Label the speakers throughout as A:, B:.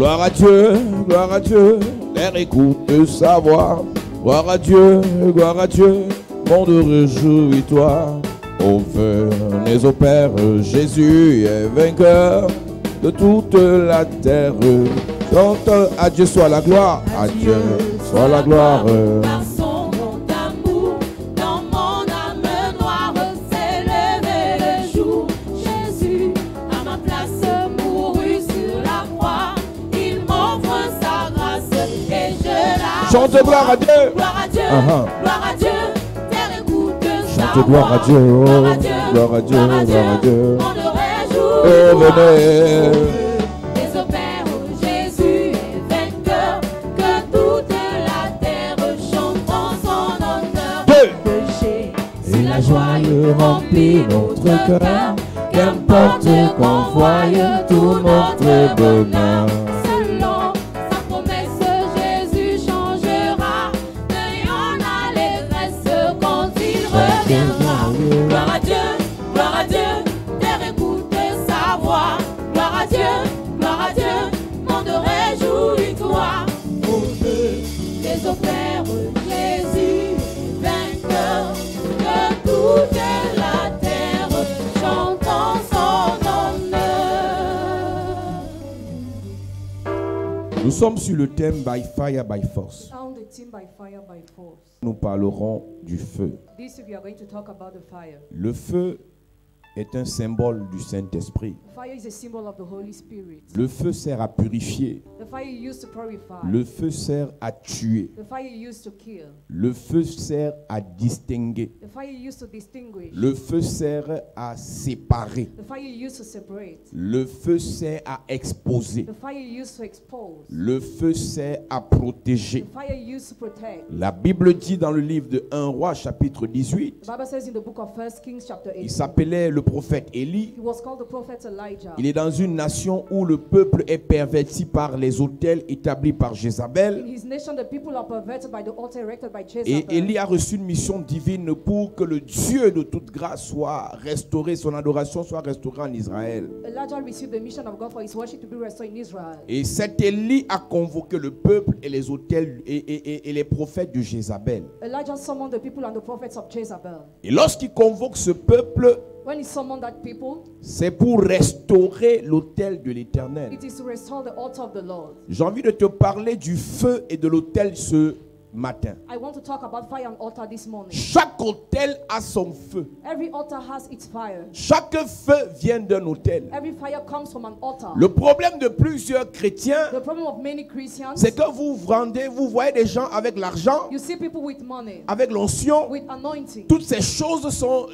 A: Gloire à Dieu, l'air écoute sa voix. Gloire à Dieu, monde réjouis-toi. Au feu les opères, Jésus est vainqueur de toute la terre. Chante à Dieu soit la gloire, à Dieu soit la gloire.
B: Par son nom d'amour, dans mon âme noire, s'est levé le jour. Jésus, à ma place, mourut sur la croix. Il m'offre sa grâce et je la
A: Chante gloire à Dieu.
B: Gloire à Dieu, gloire à Dieu. Terre écoute sa
A: Chante gloire à Dieu,
B: gloire à Dieu,
A: gloire à Dieu, gloire à Dieu.
B: On ne réjouit
A: Oh, venez.
B: les opères, Jésus est vainqueur, que toute la terre chante en son honneur. Péché, si la joie remplit notre cœur, qu'importe qu'on voie tout notre bonheur. Selon sa promesse, Jésus changera, n'ayant l'allégresse quand il reviendra. Gloire à Dieu, terre écoute sa voix. Gloire à Dieu, monde réjouis-toi. Au feu des opères, Jésus est vainqueur, que toute la terre chante en son honneur.
A: Nous sommes sur le thème By Fire, By Force.
C: On the team by fire, by force.
A: Nous parlerons du feu.
C: This week we are going to talk about the fire.
A: Le feu est un symbole du Saint-Esprit.
C: Fire is a symbol of the Holy Spirit.
A: Le feu sert à purifier.
C: The fire you use to purify.
A: Le feu sert à tuer.
C: The fire you use to kill.
A: Le feu sert à distinguer.
C: The fire you use to distinguish.
A: Le feu sert à séparer.
C: The fire you use to separate.
A: Le feu sert à exposer.
C: The fire you use to expose.
A: Le feu sert à protéger.
C: The fire you use to protect.
A: La Bible dit dans le livre de 1 Roi chapitre 18,
C: The Bible says in the book of 1 Kings chapter 8.
A: il s'appelait le prophète Élie.
C: He was called the prophet Elijah.
A: Il est dans une nation où le peuple est perverti par les autels établis par
C: In
A: Jézabel.
C: his nation, the people are perverted by the altar erected by
A: Et
C: Jezebel.
A: Élie a reçu une mission divine pour que le Dieu de toute grâce soit restauré, son adoration soit restaurée en Israël.
C: Elijah received the mission of God for his worship to be restored in Israel.
A: Et cet Élie a convoqué le peuple et les autels et les prophètes de Jézabel.
C: Elijah summoned the people and the prophets of Jezebel.
A: Et lorsqu'il convoque ce peuple,
C: When he summoned that people,
A: c'est pour restaurer l'autel de l'Éternel.
C: it is to restore the altar of the Lord.
A: J'ai envie de te parler du feu et de l'autel ce matin.
C: I want to talk about fire and altar this morning.
A: Chaque autel a son feu.
C: Every altar has its fire.
A: Chaque feu vient d'un autel.
C: Every fire comes from an altar.
A: Le problème de plusieurs chrétiens,
C: The problem of many Christians,
A: c'est que vous voyez des gens avec l'argent,
C: you see people with money,
A: avec l'onction.
C: with anointing.
A: Toutes ces choses sont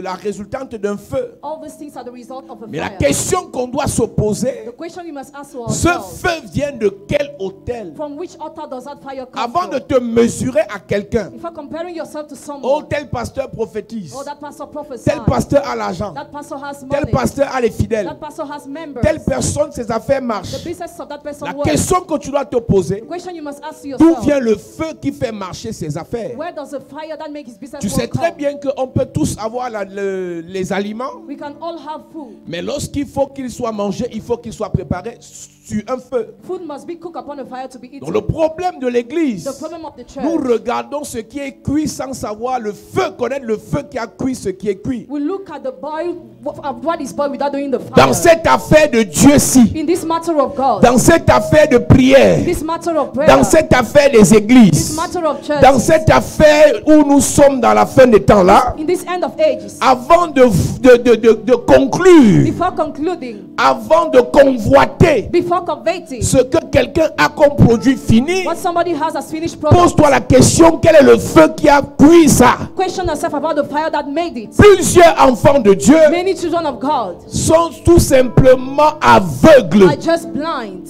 A: la résultante d'un feu.
C: All these things are the result of a
A: Mais la
C: fire.
A: question qu'on doit se poser,
C: The question you must ask
A: ce
C: yourself,
A: feu vient de quel autel?
C: from which altar does that fire come
A: Avant de
C: from?
A: te mesurer à quelqu'un,
C: If you're comparing yourself to
A: oh,
C: someone,
A: tel pasteur prophétise,
C: oh, that pastor prophesies,
A: tel pasteur a l'argent,
C: that pastor has
A: tel
C: money,
A: pasteur a les fidèles,
C: that pastor has members,
A: telle personne, ses affaires
C: the
A: marchent.
C: business of that person
A: La
C: works.
A: question que tu dois te poser,
C: The question you must ask
A: d'où
C: yourself,
A: vient le feu qui fait marcher ses affaires?
C: where does the fire that makes his business
A: Tu sais
C: work
A: très
C: come?
A: bien qu'on peut tous avoir les aliments,
C: We can all have food.
A: mais lorsqu'il faut qu'il soit mangé, il faut qu'il soit préparé sur un feu.
C: Food must be cooked upon a fire to be eaten.
A: Donc le problème de l'église,
C: The problem of the church,
A: nous regardons ce qui est cuit sans savoir le feu, connaître le feu qui a cuit ce qui est cuit.
C: we look at the boil, what is boiled without doing the fire.
A: Dans cette affaire de Dieu-ci,
C: In this matter of God,
A: dans cette affaire de prière,
C: this matter of prayer,
A: dans cette affaire des
C: this
A: églises,
C: matter of church,
A: dans cette affaire où nous sommes dans la fin des temps là,
C: in this end of ages,
A: avant de conclure,
C: before concluding,
A: avant de convoiter
C: before coveting,
A: ce que quelqu'un a comme produit fini,
C: what somebody has as finished product,
A: pose-toi la question, quel est le feu qui a cuit ça?
C: question yourself about the fire that made it.
A: Plusieurs enfants de Dieu
C: Many children of God
A: sont tout simplement aveugles.
C: are just blind.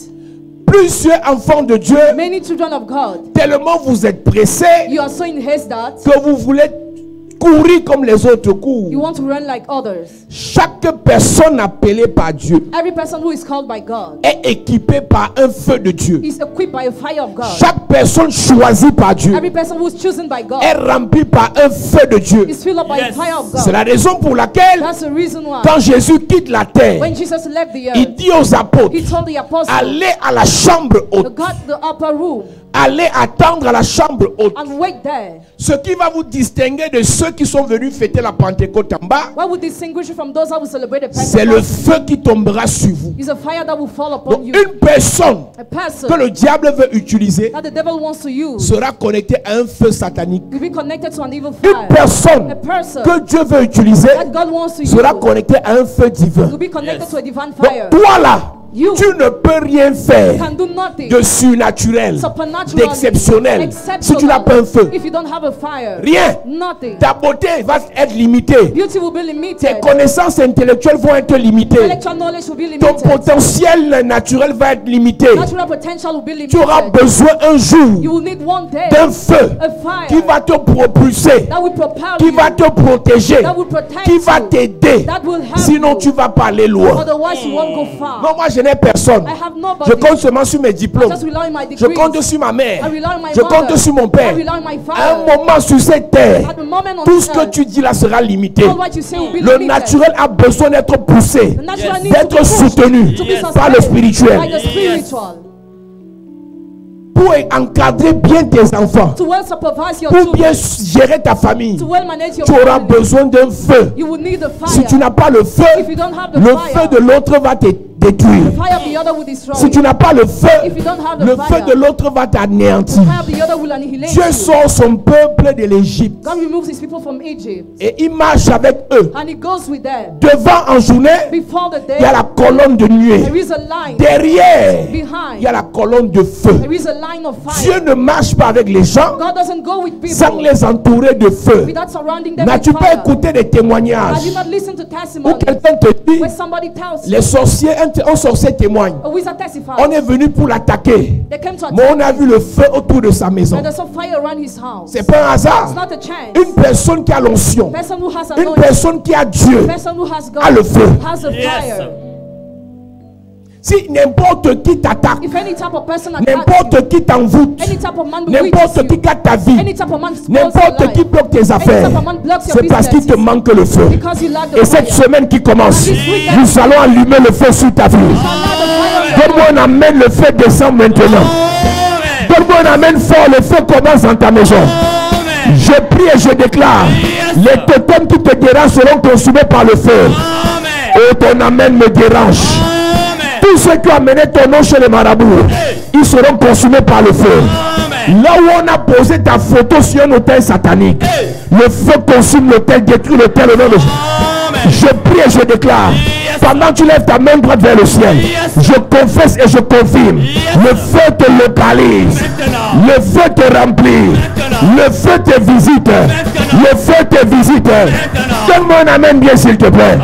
A: Plusieurs enfants de Dieu,
C: Many children of God,
A: tellement vous êtes pressés
C: you are so in haste that
A: que vous voulez courir comme les autres courent.
C: You want to run like others.
A: Chaque personne appelée par Dieu
C: Every person who is called by God
A: est équipée par un feu de Dieu.
C: is equipped by a fire of God.
A: Chaque personne choisie par Dieu
C: Every person who is chosen by God
A: est remplie par un feu de Dieu.
C: is filled up by the fire of
A: C'est
C: God.
A: la raison pour laquelle
C: That's the reason why
A: quand Jésus quitte la terre,
C: when Jesus left the
A: il
C: earth,
A: dit aux apôtres,
C: he told the apostles
A: allez à la chambre
C: to
A: haute,
C: go to the upper room
A: allez attendre à la chambre haute.
C: and wait there.
A: Ce qui va vous distinguer de ceux qui sont venus fêter la Pentecôte en bas,
C: What would distinguish you from those that will celebrate the
A: c'est le
C: Pentecost?
A: feu qui tombera sur vous.
C: Is a fire that will fall upon
A: Donc
C: you.
A: une personne
C: A person
A: que le diable veut utiliser
C: that the devil wants to use
A: sera connectée à un feu satanique.
C: will be connected to an evil
A: Une
C: fire.
A: personne
C: A person
A: que Dieu veut utiliser
C: that God wants to use
A: sera connectée à un feu divin.
C: will be connected to a divine
A: Donc
C: fire.
A: toi là,
C: You
A: tu ne peux rien faire
C: can do nothing
A: de surnaturel,
C: supernatural,
A: d'exceptionnel, si tu n'as pas un feu.
C: if you don't have a fire.
A: Rien.
C: Nothing.
A: Ta beauté va être limitée.
C: Beauty will be
A: Tes
C: limited.
A: connaissances intellectuelles vont être limitées.
C: Intellectual knowledge will be
A: Ton
C: limited.
A: potentiel naturel va être limité.
C: Natural potential will be
A: Tu auras
C: limited.
A: besoin un jour
C: You will need one day
A: d'un feu
C: a fire
A: qui va te propulser,
C: that will propel
A: qui
C: you,
A: va te protéger,
C: that will protect
A: qui va
C: you,
A: t'aider.
C: that will help
A: Sinon,
C: you.
A: tu vas pas aller loin.
C: Otherwise you won't go far.
A: Non, moi, je n'ai personne.
C: I have nobody.
A: Je compte seulement sur mes
C: I
A: diplômes.
C: just rely on my
A: Je
C: degrees.
A: compte sur ma mère.
C: I rely on my
A: Je
C: mother.
A: compte sur mon père.
C: I rely on my
A: À un
C: father.
A: moment sur cette terre,
C: At the moment on
A: tout
C: this
A: ce que
C: earth,
A: tu dis là sera limité.
C: all what you say will be
A: Le
C: limited.
A: naturel a besoin d'être poussé,
C: The natural needs to be
A: d'être
C: pushed,
A: soutenu
C: to be
A: par le
C: sustained
A: spirituel.
C: by the spiritual.
A: Pour encadrer bien tes enfants,
C: To well supervise your
A: pour bien
C: children,
A: gérer ta famille,
C: to well manage your
A: tu auras
C: family,
A: besoin d'un feu.
C: you will need a
A: Si tu
C: fire.
A: n'as pas le feu,
C: If you don't have the
A: le
C: fire,
A: feu de l'autre va te détruire.
C: the fire of the other will destroy
A: Si tu
C: you.
A: n'as pas le feu,
C: If you don't have the
A: le
C: fire,
A: feu de l'autre va t'anéantir.
C: the fire of the other will annihilate
A: Dieu
C: you.
A: sort son peuple de l'Égypte
C: God removes his people from Egypt
A: et il marche avec eux.
C: and he goes with them.
A: Devant en journée,
C: Before the
A: il y a
C: day,
A: la colonne de nuée.
C: there is a line.
A: Derrière, il y
C: Behind,
A: a la colonne de feu.
C: there is a line of
A: Dieu
C: fire.
A: ne marche pas avec les gens
C: God doesn't go with
A: sans
C: people
A: les entourer de feu.
C: without surrounding them
A: N'as-tu
C: with
A: pas
C: fire.
A: écouté des
C: Have
A: témoignages
C: you not listened to
A: où
C: testimonies
A: quelqu'un te dit,
C: where somebody tells you,
A: les sorciers, un sorcier témoigne,
C: a wizard testifies,
A: on est venu pour l'attaquer,
C: they came to
A: mais
C: attack
A: on a vu le feu autour de sa maison.
C: and there's some fire around his house.
A: C'est pas un
C: It's
A: hasard.
C: not a chance.
A: Une personne qui a l'onction,
C: Person who has
A: une
C: anointing,
A: personne qui a Dieu,
C: person who has God,
A: a le feu.
C: has a fire.
A: Si n'importe qui t'attaque,
C: If any type of person attacks
A: n'importe qui t'envoûte,
C: any type of man bewitches
A: n'importe
C: you,
A: qui gâte ta vie,
C: any type of man spoils your
A: n'importe qui
C: life,
A: bloque tes
C: any
A: affaires,
C: type of man blocks your
A: c'est parce qu'il te
C: businesses
A: manque le feu.
C: because you lack the
A: Et cette
C: fire.
A: semaine qui commence, nous allons allumer le feu sur ta vie.
C: Allow the fire of
A: Donne-moi un amen, le feu descend maintenant. Donne-moi un amen fort, le feu commence dans ta maison. Je prie et je déclare, les totems qui te dérangent seront consumés par le feu. Oh, ton amen me dérange. Tous ceux qui ont amené ton nom chez les marabouts, ils seront consumés par le feu. Là où on a posé ta photo sur un autel satanique, le feu consume l'autel, détruit l'autel au nom de Jésus. Je prie et je déclare, pendant que tu lèves ta main droite vers le ciel, je confesse et je confirme, le feu te localise, le feu te remplit, le feu te visite, le feu te visite. Donne-moi un amen bien s'il te plaît.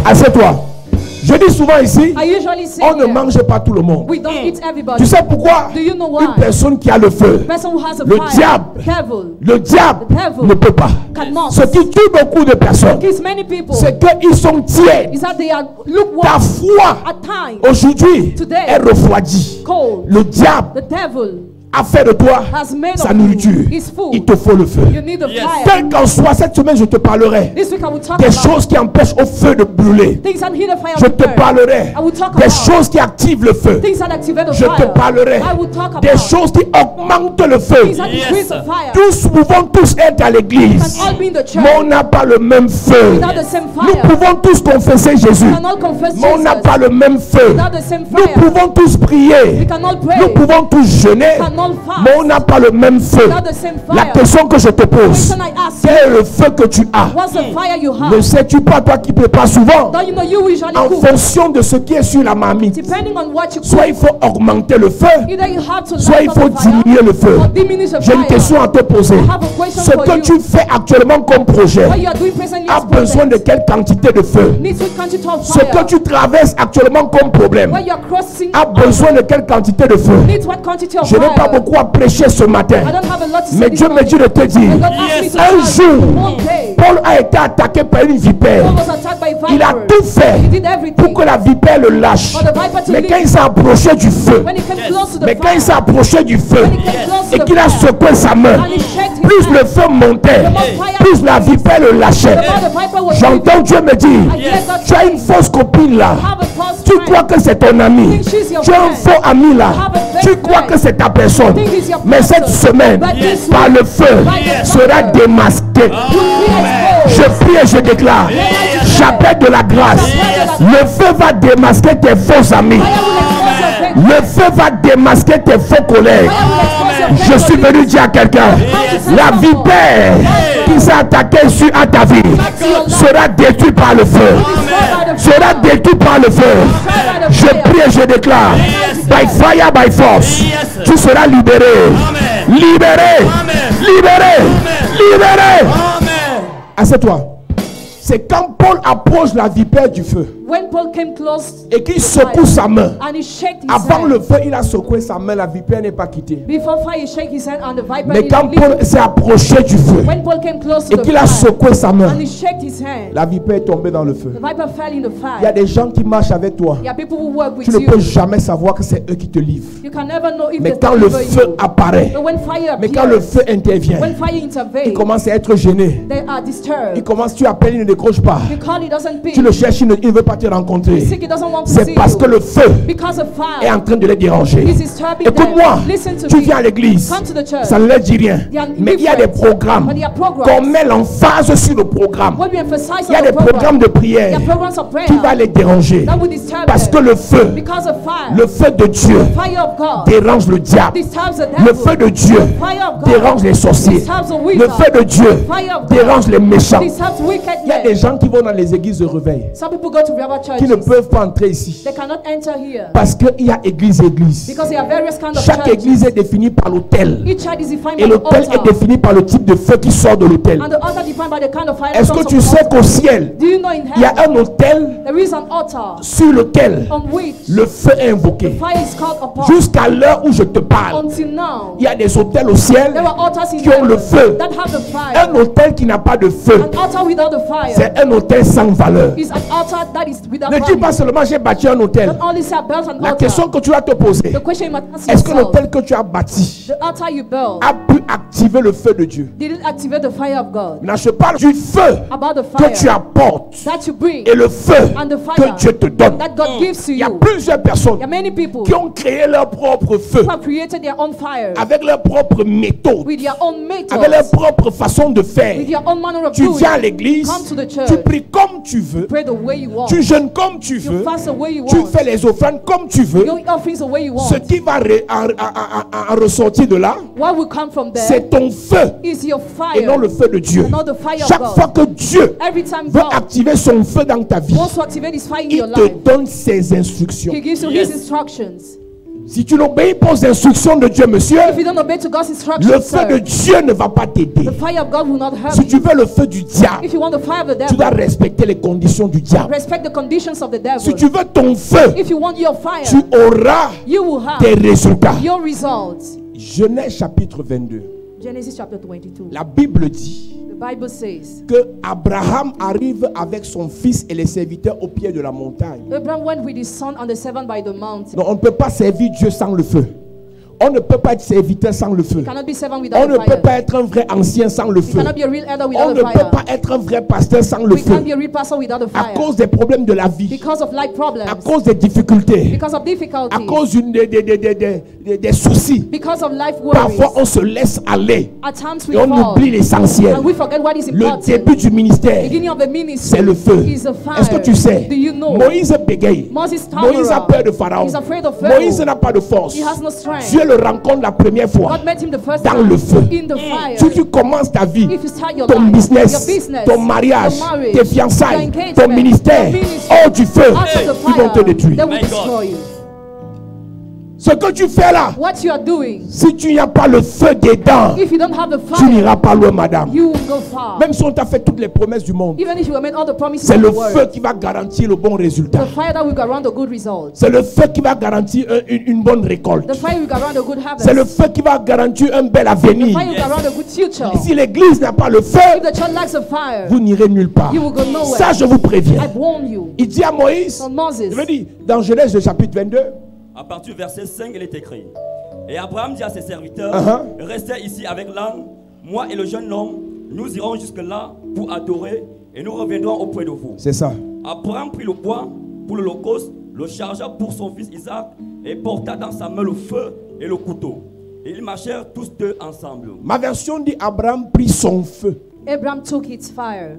A: Assieds-toi. Je dis souvent ici,
C: I usually say
A: on ne
C: here,
A: mange pas tout le monde.
C: we don't eat everybody.
A: Tu sais pourquoi?
C: Do you know why?
A: Une personne qui a le feu,
C: Person who has a
A: le
C: fire,
A: diable,
C: devil,
A: le diable
C: The devil
A: ne peut pas.
C: cannot.
A: Ce qui tue beaucoup de personnes,
C: Kills many people.
A: c'est qu'ils sont tièdes.
C: Is that they are
A: Ta
C: lukewarm
A: foi
C: at times,
A: aujourd'hui
C: Today.
A: est refroidie.
C: cold.
A: Le diable
C: The devil
A: a fait de toi
C: has made
A: sa
C: of
A: nourriture.
C: you his food.
A: Il te faut le feu.
C: You need a fire.
A: Quel qu'en soit, cette semaine, je te parlerai
C: This week I will talk
A: des
C: about
A: choses qui empêchent au feu de brûler.
C: things that heat the fire
A: Je
C: of the
A: te
C: burn.
A: parlerai
C: I will talk
A: des
C: about
A: choses qui activent le feu.
C: things that activate the
A: Je te
C: fire.
A: parlerai
C: I will talk
A: des
C: about
A: choses qui augmentent le feu.
C: things that increase the fire.
A: Tous pouvons tous être à l'église,
C: Can all be in the church
A: mais on n'a pas le même feu.
C: without the same
A: Nous
C: fire.
A: pouvons tous confesser Jésus,
C: Can all confess
A: mais on n'a
C: Jesus
A: pas le même feu.
C: without the same
A: Nous
C: fire.
A: pouvons tous
C: We
A: prier,
C: can all pray
A: nous pouvons tous jeûner,
C: Can all fast
A: mais on n'a pas le même feu.
C: without the same
A: La
C: fire.
A: question que je te pose,
C: Question I ask
A: quel
C: you,
A: est le feu que tu as?
C: what's the fire you
A: Ne
C: have?
A: sais-tu pas, toi qui prépares souvent,
C: Don't you know you usually
A: en
C: cook?
A: fonction de ce qui est sur la marmite,
C: Depending on what you
A: soit
C: cook,
A: il faut augmenter le feu,
C: either you have to
A: soit il
C: light
A: faut
C: up the fire
A: diminuer le feu.
C: or diminish the
A: J'ai une
C: fire.
A: question à te poser.
C: I have a question
A: Ce
C: for
A: que
C: you.
A: tu fais actuellement comme projet
C: What you are doing presently
A: a
C: is
A: besoin de
C: project.
A: quelle quantité de feu?
C: Needs with quantity of
A: Ce que
C: fire.
A: tu traverses actuellement comme problème
C: What you are crossing
A: a besoin de quelle quantité de feu?
C: needs what quantity of
A: Je n'ai pas
C: word.
D: beaucoup à prêcher ce matin.
C: I don't have a lot to say
D: Mais
C: this
D: Dieu me
C: morning.
D: dit de te dire,
C: And God asked me to
D: un
C: tell you,
D: jour,
C: one day,
D: Paul a été attaqué par une vipère.
C: Paul was attacked by
D: Il a
C: vipers.
D: tout fait
C: He did
D: pour
C: everything.
D: que la vipère le lâche.
C: For the viper to
D: Mais
C: leave.
D: quand il s'est approché du feu,
C: When he came close to the
D: mais quand il s'est
C: fire,
D: approché du feu
C: when he came close
D: et
C: to the
D: qu'il a
C: fire,
D: secoué sa main,
C: and he shook his
D: plus
C: hand,
D: le feu montait,
C: the more fire
D: plus la vipère le lâchait.
C: the more the viper was
D: J'entends Dieu me dire,
C: I hear God
D: tu as une
C: saying,
D: fausse copine là.
C: have a false
D: Tu
C: friend.
D: crois que c'est ton ami.
C: Think she's your
D: Tu as un
C: friend.
D: faux ami là.
C: Have a fake
D: Tu crois
C: friend.
D: que c'est ta personne.
C: Think he's your
D: Mais cette
C: person.
D: semaine,
C: But this
D: par
C: week,
D: le feu,
C: by the
D: sera
C: fire,
D: démasqué.
C: you'll be
D: Je
C: exposed.
D: prie et je déclare, j'appelle de la grâce. Le feu va démasquer tes faux amis.
C: Fire will expose your fake
D: Le feu va démasquer tes faux collègues.
C: Fire will expose your fake
D: Je suis venu dire à quelqu'un, la vipère qui s'est attaquée à ta vie sera détruite par le feu. Sera détruite par le feu. Je prie et je déclare, by fire, by force, tu seras libéré. Libéré. Libéré. Libéré. Assieds-toi. C'est quand Paul approche la vipère du feu
C: When Paul came close
D: et qu'il secoue sa main.
C: and he shook his
D: Avant
C: hand,
D: le feu, il a secoué sa main, la vipère n'est pas quittée.
C: before fire he shook his hand and the viper
D: Mais quand
C: didn't
D: Paul
C: leave.
D: s'est approché du feu
C: When Paul came close to
D: et
C: the
D: qu'il a
C: fire
D: secoué sa main,
C: and he shook his hand,
D: la vipère est tombée dans le feu.
C: the viper fell in the
D: Il y a
C: fire.
D: des gens qui marchent avec toi.
C: There are people who work with
D: Tu ne
C: you.
D: peux jamais savoir que c'est eux qui te livrent.
C: You can never know if
D: Mais
C: they
D: quand le
C: deliver
D: feu
C: you.
D: apparaît,
C: But when fire
D: mais quand le
C: appears,
D: feu intervient,
C: when fire
D: il
C: intervenes,
D: commence à être gêné.
C: they are disturbed.
D: Il commence, tu appelles, il ne décroche pas.
C: You call, he doesn't pick.
D: Tu le cherches, il ne veut pas te rencontrer.
C: He's sick, he doesn't want to
D: C'est
C: see
D: parce
C: you.
D: que le feu
C: Because of
D: est
C: fire
D: en train de les déranger.
C: is disturbing them.
D: Écoute-moi,
C: Listen to
D: tu
C: me.
D: viens à l'église,
C: Come to the church.
D: ça ne leur dit rien.
C: They are
D: Mais il y a des
C: different.
D: programmes
C: But there are programs.
D: qu'on met l'emphase sur le programme.
C: When we emphasize
D: Il y a
C: on
D: des
C: the program,
D: programmes de prière
C: there are programs of prayer
D: qui va les déranger.
C: that will disturb
D: Parce que
C: them.
D: le feu,
C: Because of fire,
D: le feu de Dieu
C: fire of God
D: dérange le diable.
C: disturbs the
D: Le
C: devil.
D: feu de Dieu
C: Fire of God
D: dérange les sorciers.
C: disturbs the
D: Le
C: wizard.
D: feu de Dieu
C: Fire of God
D: dérange les méchants.
C: disturbs
D: Il y a des
C: wickedness.
D: gens qui vont dans les églises de réveil,
C: Some people go to river
D: qui ne
C: churches.
D: peuvent pas entrer ici.
C: They cannot enter here
D: Parce qu'il y a église.
C: because there are various kinds of
D: Chaque
C: churches.
D: église est définie par l'autel.
C: Each child is defined
D: Et
C: by the
D: l'autel est
C: altar.
D: défini par le type de feu qui sort de l'autel.
C: And the altar defined by the kind of fire that
D: Est-ce que
C: comes
D: tu
C: from the
D: sais
C: altar.
D: qu'au ciel,
C: Do you know in
D: il y a
C: heaven
D: un autel
C: there is an altar
D: sur lequel
C: on which
D: le feu est invoqué?
C: fire is called upon?
D: Jusqu'à l'heure où je te parle,
C: Until now,
D: il y a des autels au ciel
C: there are altars in
D: qui ont le
C: heaven
D: feu.
C: that have the fire.
D: Un autel qui n'a pas de feu,
C: An altar without the fire
D: c'est un autel sans valeur.
C: is an altar that is without
D: Ne dis pas
C: value.
D: seulement j'ai bâti un autel.
C: Not only say I built an
D: La
C: altar.
D: question que tu vas te poser,
C: The question you must ask
D: est-ce que
C: yourself,
D: l'autel que tu as bâti
C: the altar you built,
D: a pu activer le feu de Dieu?
C: did it activate the fire of God?
D: Maintenant, je parle du feu
C: About the
D: que tu
C: fire
D: apportes
C: that you bring
D: et le feu
C: and the
D: que
C: fire
D: Dieu te donne.
C: that God gives to
D: Il y a
C: you.
D: plusieurs personnes
C: There are many people
D: qui ont créé leur propre feu
C: who have created their own fire
D: avec leur propre méthode,
C: with their own
D: avec leur
C: methods,
D: propre façon de faire.
C: with their own manner of
D: Tu
C: doing.
D: viens à l'église,
C: Come to the church.
D: tu pries comme tu veux,
C: Pray the way you want.
D: tu jeûnes comme tu
C: You
D: veux,
C: fast the way you
D: tu
C: want.
D: fais les offrandes comme tu veux.
C: You offerings the way you
D: Ce
C: want.
D: qui va en ressortir de là,
C: What will come from there
D: c'est ton feu
C: is your
D: et non
C: fire,
D: le feu de Dieu.
C: not the fire of
D: Chaque
C: God.
D: fois que Dieu
C: Every time
D: veut
C: God
D: activer son feu dans ta vie,
C: wants to activate His fire in your
D: il te
C: life,
D: donne ses instructions.
C: He gives you His instructions.
D: Si tu n'obéis pas aux instructions de Dieu, monsieur,
C: If you don't obey to God's
D: le
C: instructions,
D: feu de
C: sir,
D: Dieu ne va pas t'aider.
C: the fire of God will not help
D: Si tu
C: you.
D: veux le feu du diable,
C: If you want the fire of the
D: tu dois
C: devil,
D: respecter les conditions du diable.
C: respect the conditions of the
D: Si
C: devil.
D: tu veux ton feu,
C: If you want your fire,
D: tu auras
C: you will have
D: des résultats.
C: your results.
D: Genèse chapitre 22.
C: Genesis chapter 22.
D: La Bible dit
C: The Bible says,
D: que Abraham arrive avec son fils et les serviteurs au pied de la montagne.
C: Abraham went with his son and the servant by the mountain.
D: Non, on ne peut pas servir Dieu sans le feu. On ne peut pas être serviteur sans le feu.
C: Cannot be servant
D: On
C: without
D: ne
C: the
D: peut
C: fire.
D: pas être un vrai ancien sans le
C: You
D: feu.
C: cannot be a real elder
D: On
C: without
D: ne
C: the
D: peut
C: fire.
D: pas être un vrai pasteur sans le
C: We
D: feu.
C: can't be a real pastor without the
D: À
C: fire.
D: cause des problèmes de la vie,
C: Because of life
D: à
C: problems.
D: cause des difficultés,
C: Because of
D: à
C: difficulties.
D: cause des soucis.
C: Because of life worries.
D: Parfois, on se laisse aller
C: At times we
D: et on
C: fall.
D: oublie l'essentiel.
C: And we forget what is
D: Le
C: important.
D: début du ministère,
C: Beginning of the ministry
D: c'est le feu.
C: is the fire.
D: Est-ce que tu sais?
C: Do you know?
D: Moïse bégaye.
C: Moses
D: Moïse a peur de Pharaon.
C: He's afraid of Pharaoh.
D: Moïse n'a pas de force.
C: He has no strength.
D: Dieu le rencontre la première fois
C: God met him the first
D: dans
C: time
D: le feu.
C: in the fire.
D: Si tu commences ta vie,
C: If you start your
D: ton
C: life,
D: business,
C: your business,
D: ton mariage,
C: your marriage,
D: tes fiançailles,
C: your engagement,
D: ton ministère,
C: your ministry,
D: hors du feu,
C: out of the
D: ils vont te
C: fire,
D: détruire.
C: they will destroy you.
D: Ce que tu fais là,
C: What you are doing,
D: si tu n'as pas le feu dedans,
C: if you don't have the
D: tu
C: fire,
D: n'iras pas loin, madame.
C: you will go far.
D: Même si on t'a fait toutes les promesses du monde,
C: Even if you have made all the promises
D: c'est
C: of
D: le
C: the world,
D: feu qui va garantir le bon résultat.
C: the fire that will grant a good result.
D: C'est le feu qui va garantir une bonne récolte.
C: The fire will grant a good
D: C'est le
C: harvest.
D: feu qui va garantir un bel
C: The
D: avenir.
C: fire will grant a good future.
D: Si l'église n'a pas le feu,
C: If the church lacks a fire,
D: vous n'irez nulle part.
C: you will go nowhere.
D: Ça, je vous préviens.
C: I warn you.
D: Il dit à Moïse,
C: So Moses,
D: il me dit, dans Genèse le chapitre 22,
E: À partir du verset 5, il est écrit. Et Abraham dit à ses serviteurs, restez ici avec l'âne, moi et le jeune homme, nous irons jusque là pour adorer et nous reviendrons auprès de vous.
D: c'est ça.
E: Abraham prit le bois pour l'holocauste, le chargea pour son fils Isaac et porta dans sa main le feu et le couteau. Et ils marchèrent tous deux ensemble.
D: Ma version dit Abraham prit son feu.
C: Abraham took his fire.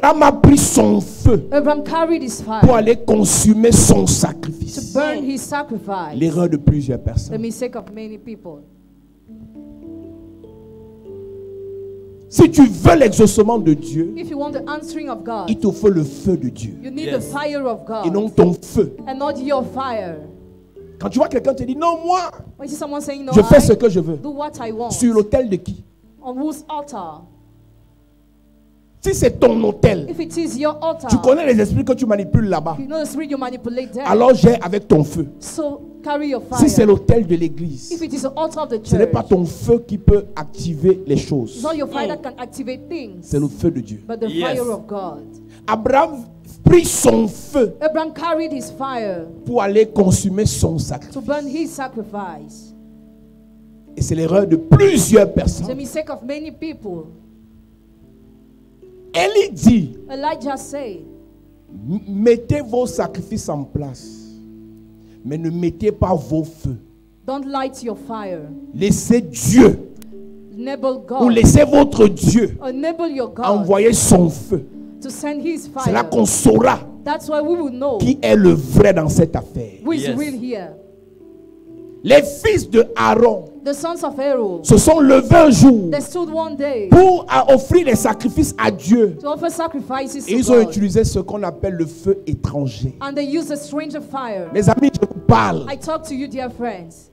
D: Abraham a pris son feu
C: Abraham carried his
D: pour
C: fire
D: aller consumer son
C: to
D: sacrifice.
C: burn his sacrifice.
D: L'erreur de plusieurs
C: The
D: personnes.
C: mistake of many people.
D: Si tu veux l'exaucement de Dieu,
C: If you want the answering of God,
D: il te faut le feu de Dieu
C: you need the
E: Yes.
C: fire of
D: et
C: God
D: non ton feu.
C: and not your fire.
D: Quand tu vois quelqu'un te dit non, moi,
C: When you see someone saying, no,
D: je fais ce
C: I
D: que je veux.
C: do what I want.
D: Sur l'autel de qui?
C: On whose altar?
D: Si c'est ton autel,
C: If it is your altar,
D: tu connais les esprits que tu manipules là-bas.
C: you know the spirit you manipulate there.
D: Alors j'ai avec ton feu.
C: So carry your fire.
D: Si c'est l'autel de l'église,
C: If it is the altar of the
D: ce n'est
C: church,
D: pas ton feu qui peut activer les
C: it's
D: choses.
C: not your fire that can activate things,
D: C'est le feu de Dieu.
C: but the
E: Yes.
C: fire of God.
D: Abraham prit son feu
C: Abraham carried his fire
D: pour aller consumer son
C: to
D: sacrifice.
C: burn his sacrifice.
D: Et c'est l'erreur de plusieurs
C: The
D: personnes.
C: mistake of many people.
D: Élie dit,
C: Elijah said,
D: mettez vos sacrifices en place, mais ne mettez pas vos feux.
C: don't light your fire.
D: Laissez Dieu,
C: Enable
D: ou
C: God.
D: laissez votre Dieu
C: Enable your God
D: envoyer son feu.
C: to send his
D: C'est là
C: fire.
D: qu'on saura
C: That's why we will know
D: qui est le vrai dans cette affaire.
C: who is
E: Yes.
C: real here.
D: Les fils de Aaron
C: The sons of Aaron,
D: se sont levés un jour
C: they stood one day
D: pour offrir les sacrifices à Dieu.
C: to offer sacrifices
D: Et
C: to
D: ils ont
C: God.
D: utilisé ce qu'on appelle le feu étranger.
C: And they used a stranger fire.
D: Mes amis, je vous parle.
C: I talk to you, dear friends.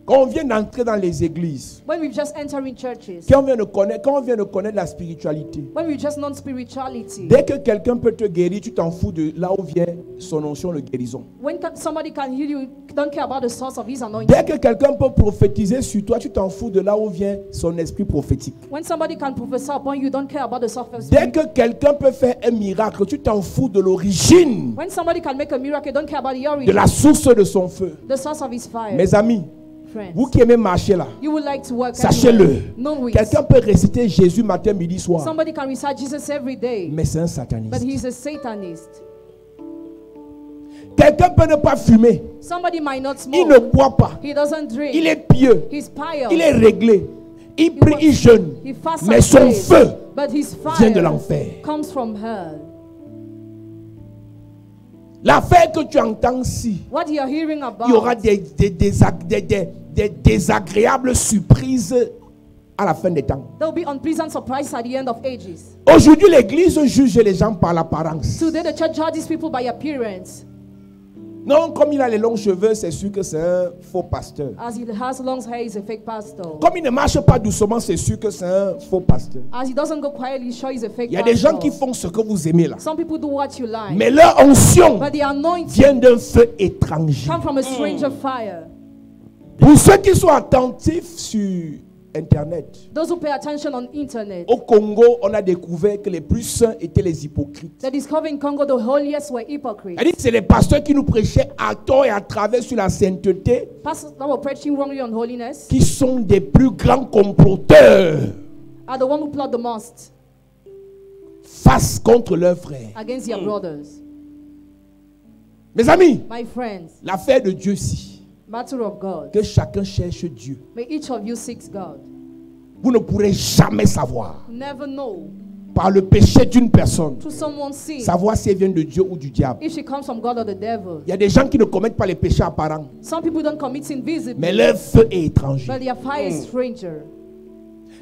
D: Quand on vient d'entrer dans les églises,
C: When we just enter in churches,
D: quand on vient de connaître la spiritualité,
C: when we just know spirituality,
D: dès que quelqu'un peut te guérir, tu t'en fous de là où vient son onction, le guérison.
C: when somebody can heal you, don't care about the source of his anointing.
D: Dès que quelqu'un peut prophétiser sur toi, tu t'en fous de là où vient son esprit prophétique.
C: When somebody can prophesy upon you, don't care about the source of
D: Dès
C: his.
D: que quelqu'un peut faire un miracle, tu t'en fous de l'origine,
C: When somebody can make a miracle, don't care about the
D: de
C: origin,
D: la source de son feu.
C: the source of his fire.
D: Mes amis,
C: Friends,
D: vous qui aimez marcher là,
C: you would like to work.
D: sachez-le.
C: anywhere. Know it.
D: Quelqu'un peut réciter Jésus matin, midi, soir,
C: Somebody can recite Jesus every day,
D: mais c'est un
C: but
D: sataniste.
C: he's a Satanist.
D: Quelqu'un peut ne pas fumer,
C: Somebody might not
D: il ne
C: smoke.
D: boit pas,
C: He doesn't drink.
D: il est pieux,
C: He's pious.
D: il est réglé, il prie, il jeûne,
C: He fasts
D: mais
C: and
D: son
C: prays.
D: feu
C: But his
D: vient de
C: fire
D: l'enfer.
C: comes from hell.
D: L'affaire que tu entends ici,
C: What you're hearing about,
D: il y aura des désagréables surprises à la fin des temps.
C: there will be unpleasant surprises at the end of ages.
D: Aujourd'hui, l'église juge les gens par l'apparence.
C: Today, the church judges people by appearance.
D: Non, comme il a les longs cheveux, c'est sûr que c'est un faux pasteur.
C: As he has long hair, he's a fake pastor.
D: Comme il ne marche pas doucement, c'est sûr que c'est un faux pasteur.
C: As he doesn't go quietly, sure he's a fake
D: Il y a des gens
C: pastor.
D: qui font ce que vous aimez là.
C: Some people do what you like.
D: Mais leur onction
C: But the anointing
D: vient d'un feu étranger.
C: come from a stranger fire.
D: Pour ceux qui sont attentifs sur Internet,
C: Those who pay attention on internet,
D: au Congo, on a découvert que les plus saints étaient les hypocrites.
C: they discovered in Congo the holiest were hypocrites.
D: C'est-à-dire que c'est les pasteurs qui nous prêchaient à tort et à travers sur la sainteté
C: Pastors that were preaching wrongly on holiness
D: qui sont des plus grands comploteurs
C: are the one who plot the most
D: face contre leurs frères.
C: against their brothers.
D: Mes amis,
C: My friends,
D: l'affaire de Dieu, si
C: matter of God.
D: que chacun cherche Dieu,
C: May each of you seek God.
D: vous ne pourrez jamais savoir
C: Never know
D: par le péché d'une personne,
C: through someone's sin
D: savoir si elle vient de Dieu ou du diable.
C: if she comes from God or the devil.
D: Il y a des gens qui ne commettent pas les péchés apparents,
C: Some people don't commit sin visibly,
D: mais leur feu est étranger.
C: but their fire is stranger.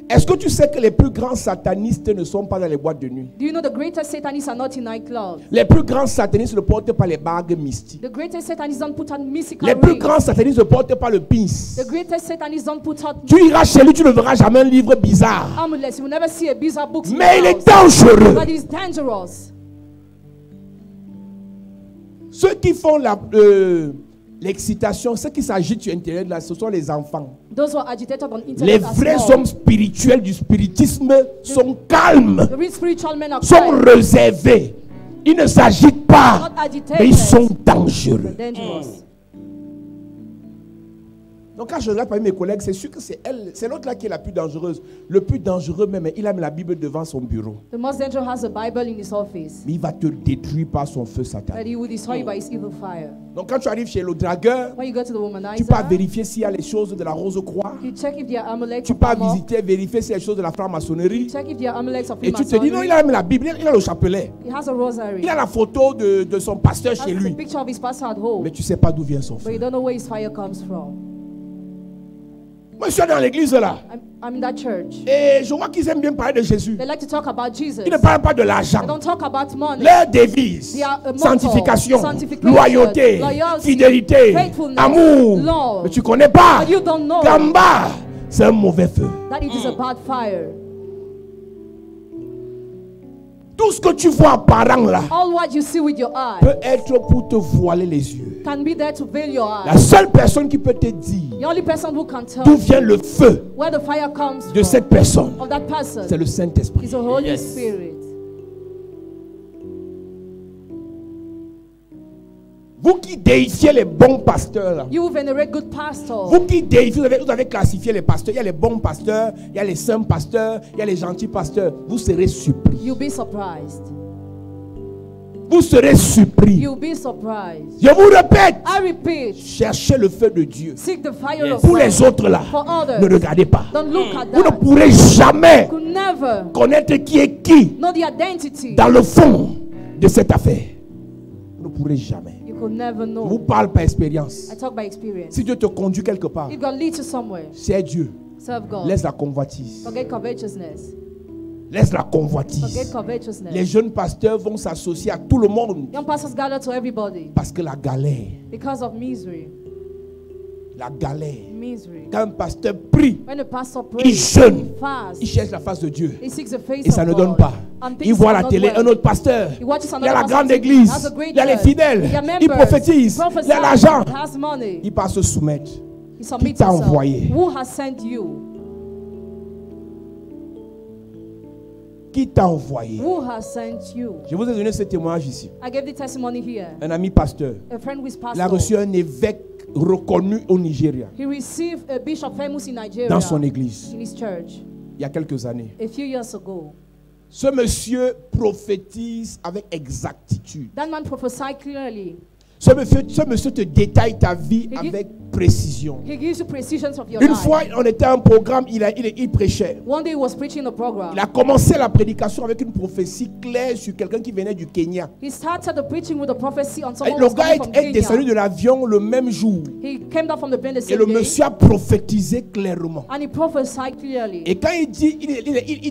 D: Est-ce que tu sais que les plus grands satanistes ne sont pas dans les boîtes de nuit?
C: Do you know the greatest Satanists are not in nightclubs?
D: Les plus grands satanistes ne portent pas les bagues mystiques.
C: The greatest Satanists don't put on mystical
D: Les plus
C: rings.
D: grands satanistes ne portent pas le pins.
C: The greatest Satanists don't put on
D: Tu iras chez lui, tu ne verras jamais un livre bizarre.
C: amulets. You will never see a bizarre book.
D: Mais il est dangereux.
C: But it's dangerous.
D: Ceux qui font l'excitation, ceux qui s'agitent sur Internet, là, ce sont les enfants.
C: Those who are agitated on internet
D: Les
C: are
D: vrais
C: small.
D: hommes spirituels du spiritisme sont calmes,
C: The real spiritual men are
D: sont
C: quiet,
D: réservés. Ils ne s'agitent pas,
C: not agitated,
D: mais ils sont dangereux.
C: dangerous.
D: Donc quand je regarde parmi mes collègues, c'est sûr que c'est elle, c'est l'autre là qui est la plus dangereuse. Le plus dangereux même, il a mis la Bible devant son bureau.
C: The most dangerous has a Bible in his office,
D: Mais il va te détruire par son feu
C: but
D: satanique.
C: he will destroy you by his evil fire.
D: Donc quand tu arrives chez le dragueur,
C: When you go to the
D: tu
C: womanizer,
D: peux vérifier s'il y a les choses de la rose croix.
C: you check if there are amulets
D: Tu
C: of
D: peux
C: armor.
D: visiter, vérifier s'il y a les choses de la franc-maçonnerie.
C: Check if there are amulets of
D: Et tu te dis, non, il a même la Bible, il a le chapelet.
C: He has a rosary.
D: Il a la photo de son pasteur
C: He
D: chez
C: has a
D: lui.
C: picture of his pastor at home,
D: Mais tu ne sais pas d'où vient son
C: but
D: feu.
C: you don't know where his fire comes from.
D: Moi, je suis dans l'église là.
C: I'm in that church.
D: Et je vois qu'ils aiment bien parler de Jésus.
C: They like to talk about Jesus.
D: Ils ne parlent pas de l'argent.
C: They don't talk about money.
D: Leur devise,
C: They are a motto,
D: sanctification,
C: sanctification,
D: loyauté,
C: loyalty,
D: fidélité,
C: faithfulness,
D: amour.
C: love.
D: Mais tu ne connais pas.
C: But you don't know
D: Gamba, c'est un mauvais feu.
C: that it is a bad fire.
D: Tout ce que tu vois apparent là
C: All what you see with your eye
D: peut être pour te voiler les yeux.
C: can be there to veil your
D: La
C: eyes.
D: seule personne qui peut te dire
C: The only person who can tell
D: d'où vient le feu
C: where the fire comes
D: de
C: from
D: cette personne,
C: of that person
D: c'est le Saint-Esprit.
C: is the Holy
E: Yes.
C: Spirit.
D: Vous qui déifiez les bons pasteurs là,
C: You venerate good pastors.
D: vous qui déifiez, vous avez classifié les pasteurs. Il y a les bons pasteurs, il y a les saints pasteurs, il y a les gentils pasteurs. Vous serez surpris.
C: You'll be surprised.
D: Vous serez surpris.
C: You'll be surprised.
D: Je vous répète,
C: I repeat,
D: cherchez le feu de Dieu.
C: seek the fire
E: Yes.
C: of
D: Pour
C: God.
D: les autres là,
C: For others,
D: ne regardez pas.
C: don't look at
D: Vous ne
C: that.
D: pourrez jamais
C: Could never
D: connaître qui est qui
C: know the identity.
D: dans le fond de cette affaire. Vous ne pourrez jamais.
C: You could never
D: Je
C: know.
D: vous parle par expérience.
C: I talk by experience.
D: Si Dieu te conduit quelque part,
C: If God leads you somewhere,
D: c'est Dieu.
C: serve God.
D: Laisse la convoitise.
C: Forget covetousness.
D: Laisse la
C: Forget
D: convoitise.
C: covetousness.
D: Les jeunes pasteurs vont s'associer à tout le monde
C: Young pastors gather to everybody
D: parce que la galère,
C: because of misery.
D: la galère.
C: Misery.
D: Quand un pasteur prie,
C: When a pastor
D: il
C: prays,
D: jeûne,
C: he fasts,
D: il cherche la face de Dieu
C: he seeks the face
D: et ça
C: of
D: ne
C: God.
D: donne pas.
C: And things
D: Il voit à
C: are
D: la
C: not
D: télé
C: well.
D: un autre pasteur.
C: He watches
D: Il y a
C: another
D: la
C: pastor
D: grande
C: teaching,
D: église,
C: has a great
D: il y a les
C: church,
D: fidèles,
C: he has
D: il
C: members,
D: prophétise,
C: prophesies,
D: il y a l'argent.
C: he has money.
D: Il part se soumettre.
C: He submits
D: t'a
C: himself.
D: envoyé?
C: Who has sent you?
D: Qui t'a envoyé?
C: Who has sent you?
D: Je vous ai donné ce témoignage ici.
C: I gave the testimony here.
D: Un ami pasteur,
C: A friend who is
D: il a reçu
C: pastor.
D: un évêque reconnu au Nigeria,
C: He received a bishop famous in Nigeria
D: dans son église,
C: in his church
D: il y a quelques années.
C: a few years ago.
D: Ce monsieur prophétise avec exactitude.
C: That man prophesied clearly.
D: Ce monsieur te détaille ta vie
C: He gi-
D: avec précision.
C: He gives you precisions of your
D: Une
C: life.
D: fois, on était à un programme, il prêchait.
C: One day he was preaching a program.
D: Il a commencé la prédication avec une prophétie claire sur quelqu'un qui venait du Kenya.
C: He started the preaching with a prophecy on
D: Et
C: someone who
D: le
C: was coming
D: gars
C: from
D: est descendu
C: Kenya.
D: de l'avion le même jour.
C: He came down from the plane the
D: Et
C: same
D: le
C: day,
D: monsieur a prophétisé clairement.
C: and he prophesied clearly.
D: Et quand il dit,